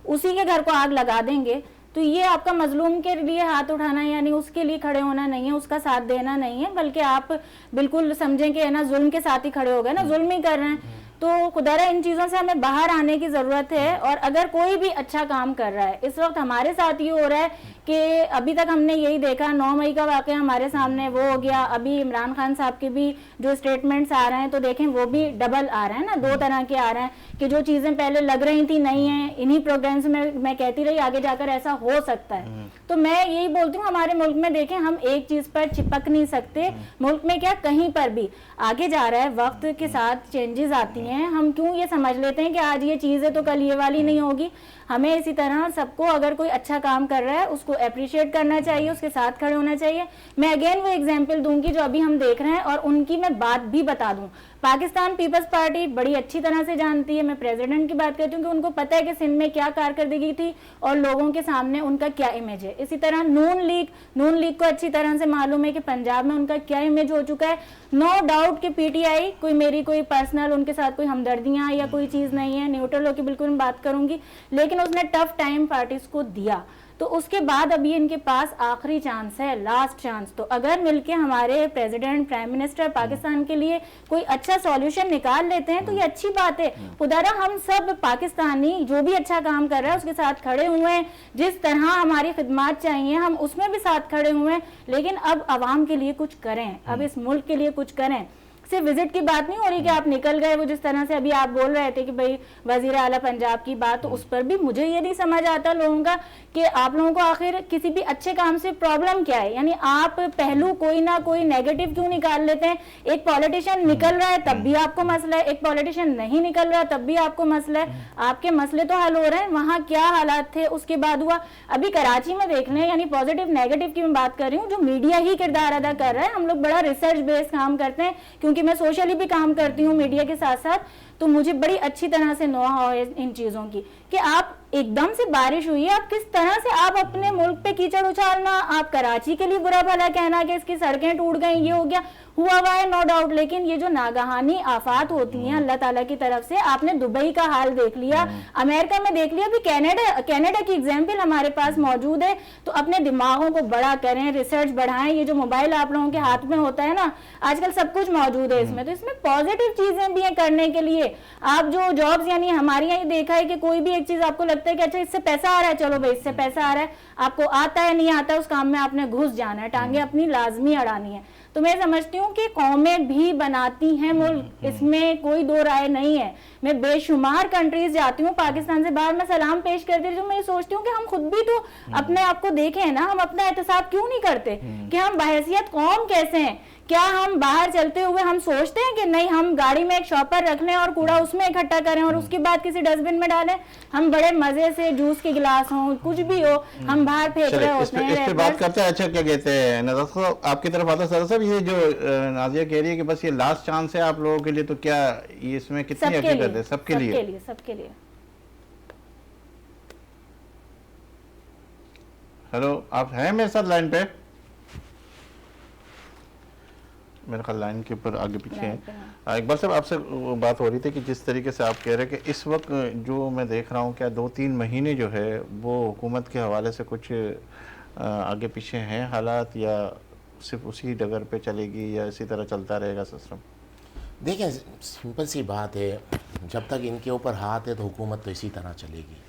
उसी के घर को आग लगा देंगे, तो ये आपका मजलूम के लिए हाथ उठाना, यानी उसके लिए खड़े होना नहीं है, उसका साथ देना नहीं है, बल्कि आप बिल्कुल समझें कि है ना जुल्म के साथ ही खड़े हो गए ना, जुल्म ही कर रहे हैं। तो खुदारा इन चीज़ों से हमें बाहर आने की ज़रूरत है। और अगर कोई भी अच्छा काम कर रहा है, इस वक्त हमारे साथ ये हो रहा है कि अभी तक हमने यही देखा, 9 मई का वाक़या हमारे सामने वो हो गया, अभी इमरान खान साहब के भी जो स्टेटमेंट्स आ रहे हैं, तो देखें वो भी डबल आ रहे हैं ना, 2 तरह के आ रहे हैं कि जो चीज़ें पहले लग रही थी नहीं है, इन्हीं प्रोग्राम्स में मैं कहती रही आगे जाकर ऐसा हो सकता है। तो मैं यही बोलती हूँ, हमारे मुल्क में देखें, हम एक चीज़ पर चिपक नहीं सकते। मुल्क में क्या, कहीं पर भी आगे जा रहा है, वक्त के साथ चेंजेस आती हैं। हम क्यों ये समझ लेते हैं कि आज ये चीज़ है तो कल ये वाली नहीं होगी। हमें इसी तरह सबको, अगर कोई अच्छा काम कर रहा है उसको अप्रिशिएट करना चाहिए, उसके साथ खड़े होना चाहिए। मैं अगेन वो एग्जांपल दूंगी जो अभी हम देख रहे हैं, और उनकी मैं बात भी बता दूं। पाकिस्तान पीपल्स पार्टी बड़ी अच्छी तरह से जानती है, मैं प्रेसिडेंट की बात करती हूँ कि उनको पता है कि सिंध में क्या कारकर्दगी थी और लोगों के सामने उनका क्या इमेज है। इसी तरह नून लीग को अच्छी तरह से मालूम है कि पंजाब में उनका क्या इमेज हो चुका है। नो डाउट कि पीटीआई मेरी कोई पर्सनल उनके साथ कोई हमदर्दियां या कोई चीज़ नहीं है, न्यूट्रल होकर बिल्कुल मैं बात करूंगी, लेकिन उसने टफ टाइम पार्टीज को दिया। तो उसके बाद अभी इनके पास आखिरी चांस है, लास्ट चांस। तो अगर मिलके हमारे प्रेसिडेंट, प्राइम मिनिस्टर पाकिस्तान के लिए कोई अच्छा सॉल्यूशन निकाल लेते हैं तो ये अच्छी बात है। खुदारा हम सब पाकिस्तानी जो भी अच्छा काम कर रहा है उसके साथ खड़े हुए हैं, जिस तरह हमारी खिदमत चाहिए हम उसमें भी साथ खड़े हुए हैं, लेकिन अब आवाम के लिए कुछ करें, अब इस मुल्क के लिए कुछ करें। सिर्फ विजिट की बात नहीं हो रही कि आप निकल गए, वो जिस तरह से अभी आप बोल रहे थे कि भाई वजीर आला पंजाब की बात, तो उस पर भी मुझे ये नहीं समझ आता लोगों का कि आप लोगों को आखिर किसी भी अच्छे काम से प्रॉब्लम क्या है। यानी आप पहलू कोई ना कोई नेगेटिव क्यों निकाल लेते हैं। एक पॉलिटिशियन निकल रहा है तब भी आपको मसला है, एक पॉलिटिशियन नहीं निकल रहा तब भी आपको मसला है। आपके मसले तो हल हो रहे हैं, वहाँ क्या हालात थे उसके बाद हुआ। अभी कराची में देख लें, यानी पॉजिटिव नेगेटिव की मैं बात कर रही हूँ, जो मीडिया ही किरदार अदा कर रहा है। हम लोग बड़ा रिसर्च बेस्ड काम करते हैं, क्योंकि मैं सोशली भी काम करती हूँ मीडिया के साथ साथ, तो मुझे बड़ी अच्छी तरह से नॉलेज है इन चीज़ों की कि आप एकदम से बारिश हुई है, आप किस तरह से आप अपने मुल्क पे कीचड़ उछालना, आप कराची के लिए बुरा भला कहना कि इसकी सड़कें टूट गई, ये हो गया, हुआ है नो डाउट, लेकिन ये जो नागहानी आफात होती हैं अल्लाह ताला की तरफ से, आपने दुबई का हाल देख लिया, अमेरिका में देख लिया, अभी कनाडा की एग्जाम्पल हमारे पास मौजूद है। तो अपने दिमागों को बड़ा करें, रिसर्च बढ़ाएं, ये जो मोबाइल आप लोगों के हाथ में होता है ना आजकल, सब कुछ मौजूद है इसमें, तो इसमें पॉजिटिव चीजें भी हैं करने के लिए। आप जो जॉब्स, यानी हमारे यहाँ देखा है कि कोई भी एक चीज आपको लगता है कि अच्छा इससे पैसा आ रहा है, चलो भाई इससे पैसा आ रहा है, आपको आता है नहीं आता है उस काम में आपने घुस जाना है, टांगे अपनी लाजमी अड़ानी है। तो मैं समझती हूँ कि कौमें भी बनाती हैं मुल्क, इसमें कोई दो राय नहीं है। मैं बेशुमार कंट्रीज जाती हूँ पाकिस्तान से बाहर, मैं सलाम पेश करती हूँ, मैं सोचती हूँ कि हम खुद भी तो अपने आप को देखें ना, हम अपना एहतसाब क्यों नहीं करते कि हम बहैसियत कौम कैसे हैं। क्या हम बाहर चलते हुए हम सोचते हैं कि नहीं हम गाड़ी में एक शॉपर रख लें और कूड़ा उसमें इकट्ठा करें और उसके बाद किसी डस्टबिन में डालें, हम बड़े मजे से जूस के गिलास हो कुछ भी हो हम बाहर फेंक रहे होते हैं। इस पे बात करते हैं। अच्छा क्या कहते हैं नज़र साहब, आपकी तरफ आता सर साहब, ये जो नाजिया कह रही है कि बस ये लास्ट चांस है आप लोगों के लिए, तो क्या ये इसमें कितनी हकीकत है? सबके लिए, सबके लिए। हेलो, आप हैं मेरे साथ लाइन पे? मेरे ख्याल लाइन के ऊपर आगे पीछे हैं। इकबाल साहब, आपसे बात हो रही थी कि जिस तरीके से आप कह रहे हैं कि इस वक्त जो मैं देख रहा हूँ, क्या 2-3 महीने जो है वो हुकूमत के हवाले से कुछ आगे पीछे हैं हालात, या सिर्फ उसी डगर पे चलेगी या इसी तरह चलता रहेगा सिस्टम? देखिए सिंपल सी बात है, जब तक इनके ऊपर हाथ है तो हुकूमत तो इसी तरह चलेगी।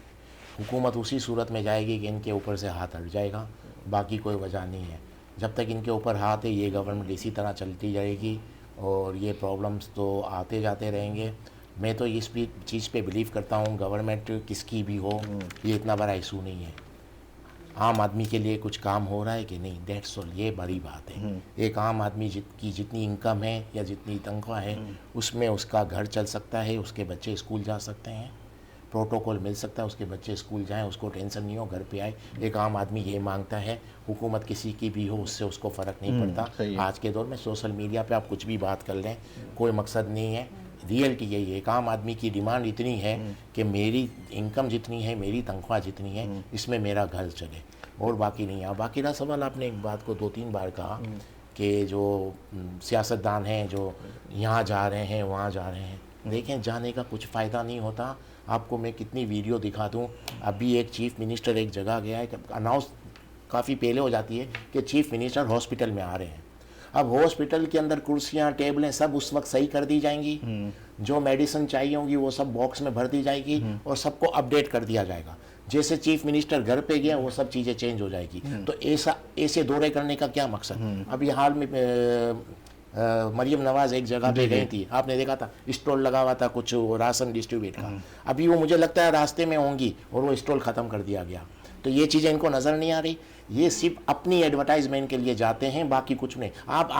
हुकूमत उसी सूरत में जाएगी कि इनके ऊपर से हाथ हट जाएगा, बाकी कोई वजह नहीं है। जब तक इनके ऊपर हाथ है ये गवर्नमेंट इसी तरह चलती जाएगी और ये प्रॉब्लम्स तो आते जाते रहेंगे। मैं तो इस भी चीज़ पे बिलीव करता हूँ, गवर्नमेंट किसकी भी हो ये इतना बड़ा इशू नहीं है। आम आदमी के लिए कुछ काम हो रहा है कि नहीं, दैट्स ऑल, ये बड़ी बात है। एक आम आदमी की जितनी इनकम है या जितनी तनख्वाह है उसमें उसका घर चल सकता है, उसके बच्चे स्कूल जा सकते हैं, प्रोटोकॉल मिल सकता है, उसके बच्चे स्कूल जाएं, उसको टेंशन नहीं हो, घर पे आए। एक आम आदमी ये मांगता है। हुकूमत किसी की भी हो उससे उसको फ़र्क नहीं पड़ता। आज के दौर में सोशल मीडिया पे आप कुछ भी बात कर लें, कोई मकसद नहीं है। रियलिटी यही है, एक आम आदमी की डिमांड इतनी है कि मेरी इनकम जितनी है, मेरी तनख्वाह जितनी है, इसमें मेरा घर चले और बाकी नहीं है। बाकी रहा सवाल, आपने एक बात को 2-3 बार कहा कि जो सियासतदान हैं जो यहाँ जा रहे हैं वहाँ जा रहे हैं। देखें, जाने का कुछ फ़ायदा नहीं होता। आपको मैं कितनी वीडियो दिखा दूं, अभी एक चीफ़ मिनिस्टर एक जगह गया है, अनाउंस काफ़ी पहले हो जाती है कि चीफ़ मिनिस्टर हॉस्पिटल में आ रहे हैं। अब हॉस्पिटल के अंदर कुर्सियां टेबलें सब उस वक्त सही कर दी जाएंगी, जो मेडिसिन चाहिए होंगी वो सब बॉक्स में भर दी जाएगी और सबको अपडेट कर दिया जाएगा। जैसे चीफ मिनिस्टर घर पे गया वो सब चीज़ें चेंज हो जाएगी। तो ऐसे दौरे करने का क्या मकसद? अभी हाल में मरियम नवाज एक जगह पे गई थी, आपने देखा था स्टॉल लगा हुआ था कुछ राशन डिस्ट्रीब्यूट का। अभी वो मुझे लगता है रास्ते में होंगी और वो स्टॉल ख़त्म कर दिया गया। तो ये चीज़ें इनको नज़र नहीं आ रही, ये सिर्फ अपनी एडवर्टाइजमेंट के लिए जाते हैं, बाकी कुछ नहीं। आप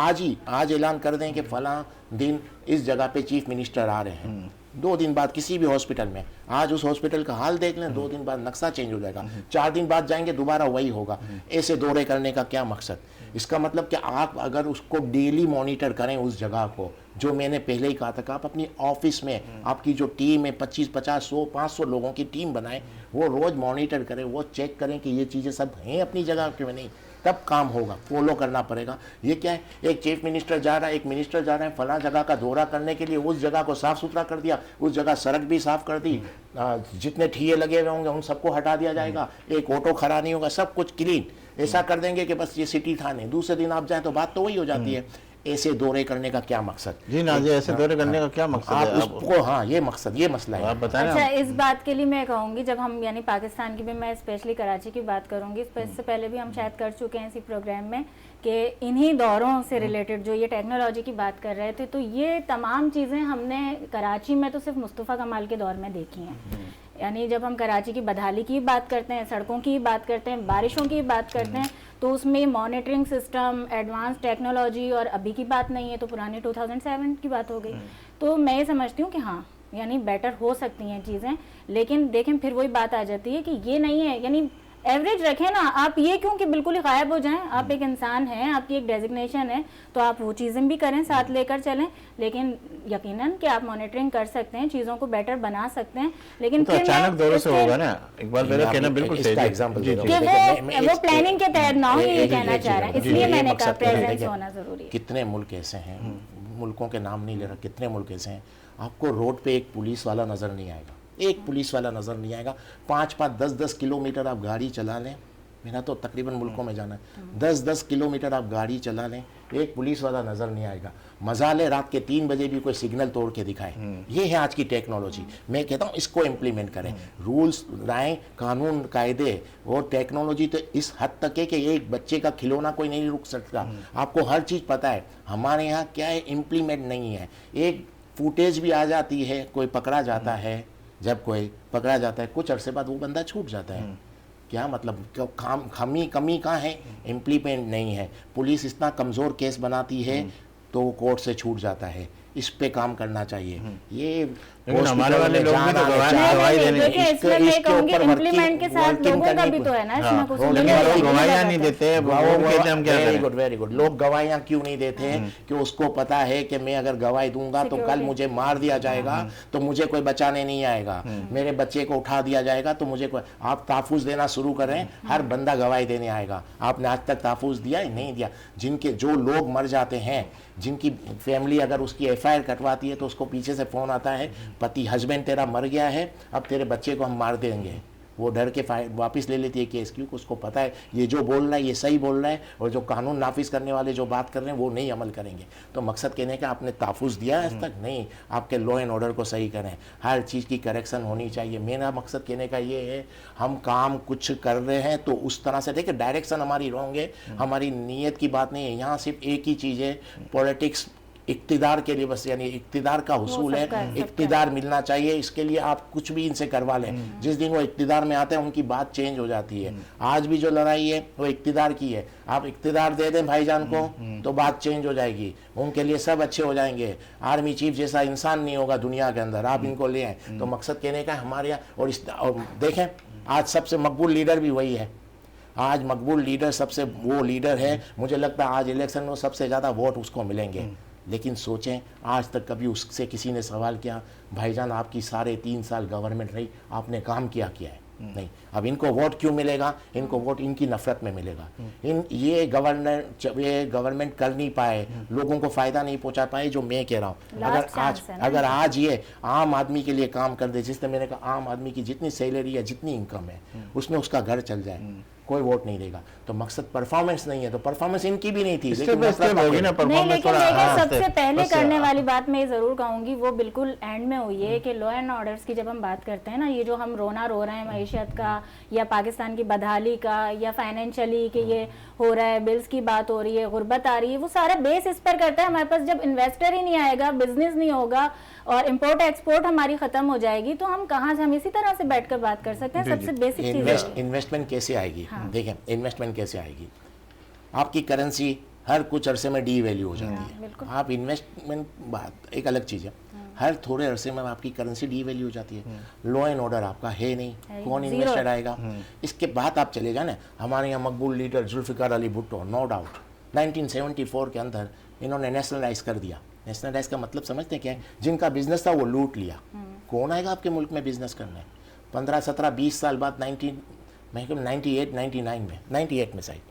आज ऐलान कर दें कि फ़लाँ दिन इस जगह पे चीफ मिनिस्टर आ रहे हैं, 2 दिन बाद किसी भी हॉस्पिटल में, आज उस हॉस्पिटल का हाल देख लें, 2 दिन बाद नक्शा चेंज हो जाएगा, 4 दिन बाद जाएंगे दोबारा वही होगा। ऐसे दौरे करने का क्या मकसद? इसका मतलब कि आप अगर उसको डेली मॉनिटर करें उस जगह को, जो मैंने पहले ही कहा था कि आप अपनी ऑफिस में आपकी जो टीम है 25, 50, 100, 500 लोगों की टीम बनाएं, वो रोज़ मॉनिटर करें, वो चेक करें कि ये चीज़ें सब हैं अपनी जगह क्यों नहीं, तब काम होगा। फॉलो करना पड़ेगा। ये क्या है, एक चीफ मिनिस्टर जा रहा है, एक मिनिस्टर जा रहे हैं फला जगह का दौरा करने के लिए, उस जगह को साफ़ सुथरा कर दिया, उस जगह सड़क भी साफ़ कर दी, जितने ठिये लगे हुए होंगे उन सबको हटा दिया जाएगा, एक ऑटो खड़ा नहीं होगा, सब कुछ क्लीन ऐसा कर देंगे कि बस ये सिटी थाने। दूसरे दिन आप जाएं तो बात तो वही हो जाती है। ऐसे दौरे करने का क्या मकसद? जी नाज़िया, ऐसे दौरे करने का क्या मकसद है आपको? हाँ, ये मकसद, ये मसला है। आप बताएं। अच्छा, इस बात के लिए मैं कहूँगी, जब हम यानी पाकिस्तान की भी, मैं स्पेशली कराची की बात करूँगी, इससे पहले भी हम शायद कर चुके हैं इसी प्रोग्राम में, कि इन्हीं दौरों से रिलेटेड जो ये टेक्नोलॉजी की बात कर रहे थे, तो ये तमाम चीज़ें हमने कराची में तो सिर्फ मुस्तफ़ा कमाल के दौर में देखी हैं। यानी जब हम कराची की बदहाली की बात करते हैं, सड़कों की बात करते हैं, बारिशों की बात करते हैं, तो उसमें मॉनिटरिंग सिस्टम, एडवांस टेक्नोलॉजी, और अभी की बात नहीं है तो पुरानी 2007 की बात हो गई। तो मैं ये समझती हूँ कि हाँ, यानी बेटर हो सकती हैं चीज़ें, लेकिन देखें फिर वही बात आ जाती है कि ये नहीं है, यानी एवरेज रखें ना। आप ये क्यों कि बिल्कुल ही गायब हो जाएं। आप एक इंसान हैं, आपकी एक डेजिग्नेशन है, तो आप वो चीज़ें भी करें, साथ लेकर चलें। लेकिन यकीनन कि आप मॉनिटरिंग कर सकते हैं, चीज़ों को बेटर बना सकते हैं, लेकिन तो फिर अचानक दौरे से होगा ना, इकबाल भाई का कहना बिल्कुल सही है। एग्जांपल जी, दे जी। रहा कि हूँ। वो प्लानिंग के तहत ना हो, ये कहना चाह रहे हैं, इसलिए ये मैंने कहा मकसद है। प्रेजेंस देखिए, होना ज़रूरी है। कितने मुल्क ऐसे हैं, मुल्कों के नाम नहीं ले रहा, कितने मुल्क ऐसे हैं, आपको रोड पे एक पुलिस वाला नज़र नहीं आएगा, एक पुलिस वाला नज़र नहीं आएगा। 5-5, 10-10 किलोमीटर आप गाड़ी चला लें, मेरा तो तकरीबन मुल्कों में जाना है, 10-10 किलोमीटर आप गाड़ी चला लें, एक पुलिस वाला नज़र नहीं आएगा। मजा ले रात के 3 बजे भी कोई सिग्नल तोड़ के दिखाए। ये है आज की टेक्नोलॉजी। मैं कहता हूँ इसको इम्प्लीमेंट करें, रूल्स लाएं, कानून कायदे और टेक्नोलॉजी तो इस हद तक है कि एक बच्चे का खिलौना कोई नहीं रुक सकता। आपको हर चीज़ पता है, हमारे यहाँ क्या है, इम्प्लीमेंट नहीं है। एक फुटेज भी आ जाती है, कोई पकड़ा जाता है, जब कोई पकड़ा जाता है कुछ अरसे बाद वो बंदा छूट जाता है। क्या मतलब, कमी कहाँ है, इम्प्लीमेंट नहीं है। पुलिस इतना कमज़ोर केस बनाती है तो वो कोर्ट से छूट जाता है। इस पे काम करना चाहिए। ये लेकिन हमारे वाले लोग भी तो गवाही देने देखिए, इसमें मैं कहूँगी इम्प्लीमेंट के साथ लोगों का भी तो है ना इसमें कुछ। गवाहियाँ नहीं देते, वो कहते हम क्या वेरी करें। Good, very good. लोग गवाहियाँ क्यों नहीं देते हैं कि उसको पता है कि मैं अगर गवाही दूंगा तो कल मुझे मार दिया जाएगा, तो मुझे कोई बचाने नहीं आएगा, मेरे बच्चे को उठा दिया जाएगा तो मुझे कोई। आप तहफ़्फ़ुज़ देना शुरू करें, हर बंदा गवाही देने आएगा। आपने आज तक तहफ़्फ़ुज़ दिया है? नहीं दिया। जिनके जो लोग मर जाते हैं, जिनकी फैमिली अगर उसकी FIR कटवाती है तो उसको पीछे से फ़ोन आता है, पति हस्बैंड तेरा मर गया है, अब तेरे बच्चे को हम मार देंगे। वो डर के वापस ले लेती है केस, क्योंकि उसको पता है ये जो बोल रहा है ये सही बोल रहा है, और जो कानून नाफिज करने वाले जो बात कर रहे हैं वो नहीं अमल करेंगे। तो मकसद कहने का, आपने तहफ़्फ़ुज़ दिया है आज तक? नहीं। आपके लॉ एंड ऑर्डर को सही करें, हर चीज़ की करेक्शन होनी चाहिए। मेरा मकसद कहने का ये है, हम काम कुछ कर रहे हैं तो उस तरह से देखिए, डायरेक्शन हमारी रॉन्ग है, हमारी नीयत की बात नहीं है। यहाँ सिर्फ एक ही चीज़ है, पॉलिटिक्स इक्तिदार के लिए बस, यानी इक्तिदार का हुसूल है, इक्तिदार मिलना चाहिए। इसके लिए आप कुछ भी इनसे करवा लें, जिस दिन वो इक्तिदार में आते हैं उनकी बात चेंज हो जाती है। आज भी जो लड़ाई है वो इक्तिदार की है। आप इक्तिदार दे दें भाईजान को तो बात चेंज हो जाएगी, उनके लिए सब अच्छे हो जाएंगे। आर्मी चीफ जैसा इंसान नहीं होगा दुनिया के अंदर, आप इनको ले आए। तो मकसद कहने का हमारे यहाँ, और देखें आज सबसे मकबूल लीडर भी वही है। आज मकबूल लीडर सबसे वो लीडर है, मुझे लगता है आज इलेक्शन में सबसे ज़्यादा वोट उसको मिलेंगे। लेकिन सोचें, आज तक कभी उससे किसी ने सवाल किया, भाईजान आपकी 3.5 साल गवर्नमेंट रही, आपने काम किया है? नहीं। अब इनको वोट क्यों मिलेगा? इनको वोट इनकी नफरत में मिलेगा। ये गवर्नमेंट कर नहीं पाए, लोगों को फ़ायदा नहीं पहुंचा पाए, जो मैं कह रहा हूँ। अगर आज ये आम आदमी के लिए काम कर दे, जिसने मैंने कहा आम आदमी की जितनी सैलरी है, जितनी इनकम है, उसमें उसका घर चल जाए, कोई वोट नहीं देगा। तो मकसद परफॉर्मेंस नहीं है, तो परफॉर्मेंस इनकी भी नहीं थी। लेकिन सबसे पहले करने वाली बात मैं जरूर कहूंगी, वो बिल्कुल एंड में हुई है कि लॉ एंड ऑर्डर्स की जब हम बात करते हैं ना, ये जो हम रोना रो रहे हैं मईशत का, या पाकिस्तान की बदहाली का, या फाइनेंशियली कि ये हो रहा है, बिल्स की बात हो रही है, गुर्बत आ रही है, वो सारा बेस इस पर करता है। हमारे पास जब इन्वेस्टर ही नहीं आएगा, बिजनेस नहीं होगा और इंपोर्ट एक्सपोर्ट हमारी खत्म हो जाएगी, तो हम कहाँ से, हम इसी तरह से बैठकर बात कर सकते हैं। सबसे बेसिक चीज इन्वेस्टमेंट कैसे आएगी? देखें, इन्वेस्टमेंट कैसे आएगी? आपकी करेंसी हर कुछ अरसे में डी वैल्यू हो जाती है। आप इन्वेस्टमेंट, बात एक अलग चीज़ है, हर थोड़े अरसे में आपकी करेंसी डी वैल्यू हो जाती है। लॉ एंड ऑर्डर आपका है नहीं, कौन इन्वेस्टर आएगा? इसके बाद आप चले जाए ना, हमारे यहाँ मकबूल leader Zulfikar Ali Bhutto, no doubt 1974 के अंदर इन्होंने नेशनलाइज कर दिया। नेशनलाइज का मतलब समझते हैं क्या है? जिनका बिजनेस था वो लूट लिया। कौन आएगा आपके मुल्क में बिजनेस करने? 15, 17, 20 साल बाद 98 में शायद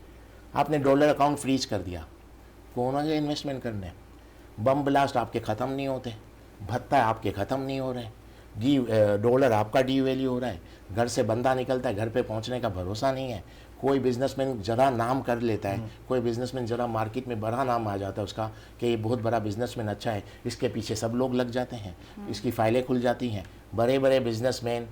आपने डॉलर अकाउंट फ्रीज कर दिया। कौन आएगा इन्वेस्टमेंट करने? बम ब्लास्ट आपके ख़त्म नहीं होते, भत्ता आपके ख़त्म नहीं हो रहे, डॉलर आपका डी वैल्यू हो रहा है, घर से बंदा निकलता है, घर पे पहुंचने का भरोसा नहीं है। कोई बिजनेसमैन ज़रा नाम कर लेता है, कोई बिजनेसमैन ज़रा मार्केट में बड़ा नाम आ जाता है उसका कि ये बहुत बड़ा बिजनेसमैन अच्छा है, इसके पीछे सब लोग लग जाते हैं, इसकी फाइलें खुल जाती हैं। बड़े बड़े बिजनेसमैन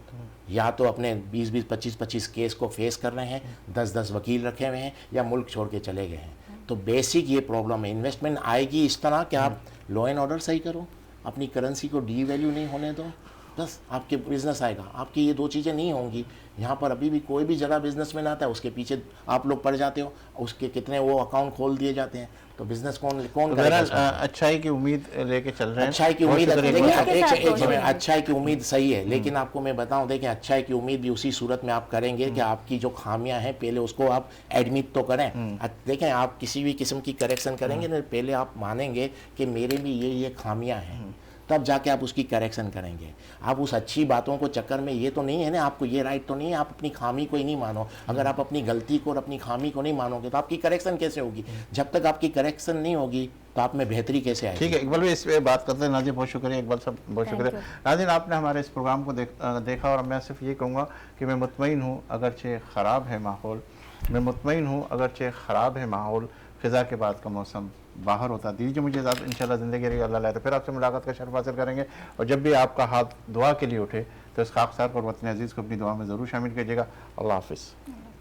या तो अपने 20-20, 25-25 केस को फेस कर रहे हैं, 10-10 वकील रखे हुए हैं, या मुल्क छोड़ के चले गए हैं। तो बेसिक ये प्रॉब्लम है। इन्वेस्टमेंट आएगी इस तरह कि आप लॉ एंड ऑर्डर सही करो, अपनी करेंसी को डी वैल्यू नहीं होने दो, बस आपके बिजनेस आएगा। आपकी ये दो चीज़ें नहीं होंगी, यहाँ पर अभी भी कोई भी जगह बिजनेसमैन आता है उसके पीछे आप लोग पड़ जाते हो, उसके कितने वो अकाउंट खोल दिए जाते हैं, तो बिजनेस कौन तो करेगा बहरहाल इसमें? अच्छाई की उम्मीद लेके चल रहे हैं। अच्छाई की बहुत उम्मीद, शुक्रिया। देखिए उम्मीद के साथ एक कोशिश मिनट, है। अच्छाई की उम्मीद सही है, लेकिन आपको मैं बताऊं, देखिए अच्छाई की उम्मीद भी उसी सूरत में आप करेंगे कि आपकी जो खामियां हैं पहले उसको आप एडमिट तो करें। देखें, आप किसी भी किस्म की करेक्शन करेंगे ना, पहले आप मानेंगे कि मेरे में ये खामियां हैं, तब जाके आप उसकी करेक्शन करेंगे। आप उस अच्छी बातों को चक्कर में, ये तो नहीं है ना, आपको ये राइट तो नहीं है आप अपनी खामी को ही नहीं मानो। अगर आप अपनी गलती को और अपनी खामी को नहीं मानोगे तो आपकी करेक्शन कैसे होगी? जब तक आपकी करेक्शन नहीं होगी तो आप में बेहतरी कैसे आएगी? ठीक है इकबाल भाई, इस पे बात करते हैं। नाज़रीन बहुत शुक्रिया, इकबाल साहब बहुत Thank शुक्रिया। नाज़रीन आपने हमारे इस प्रोग्राम को देखा और मैं सिर्फ ये कहूँगा कि मैं मुतमईन हूँ अगरचे ख़राब है माहौल, मैं मुतमईन हूँ अगरचे ख़राब है माहौल, ख़िज़ा के बाद का मौसम बाहर होता। दीजिए मुझे इजाज़त, इंशाल्लाह ज़िंदगी रही अल्लाह लाए तो फिर आपसे मुलाकात का शर्फ हासिल करेंगे। और जब भी आपका हाथ दुआ के लिए उठे तो इस खाकसार पर वतन अजीज़ को अपनी दुआ में ज़रूर शामिल कीजिएगा। अल्लाह हाफ़िज़।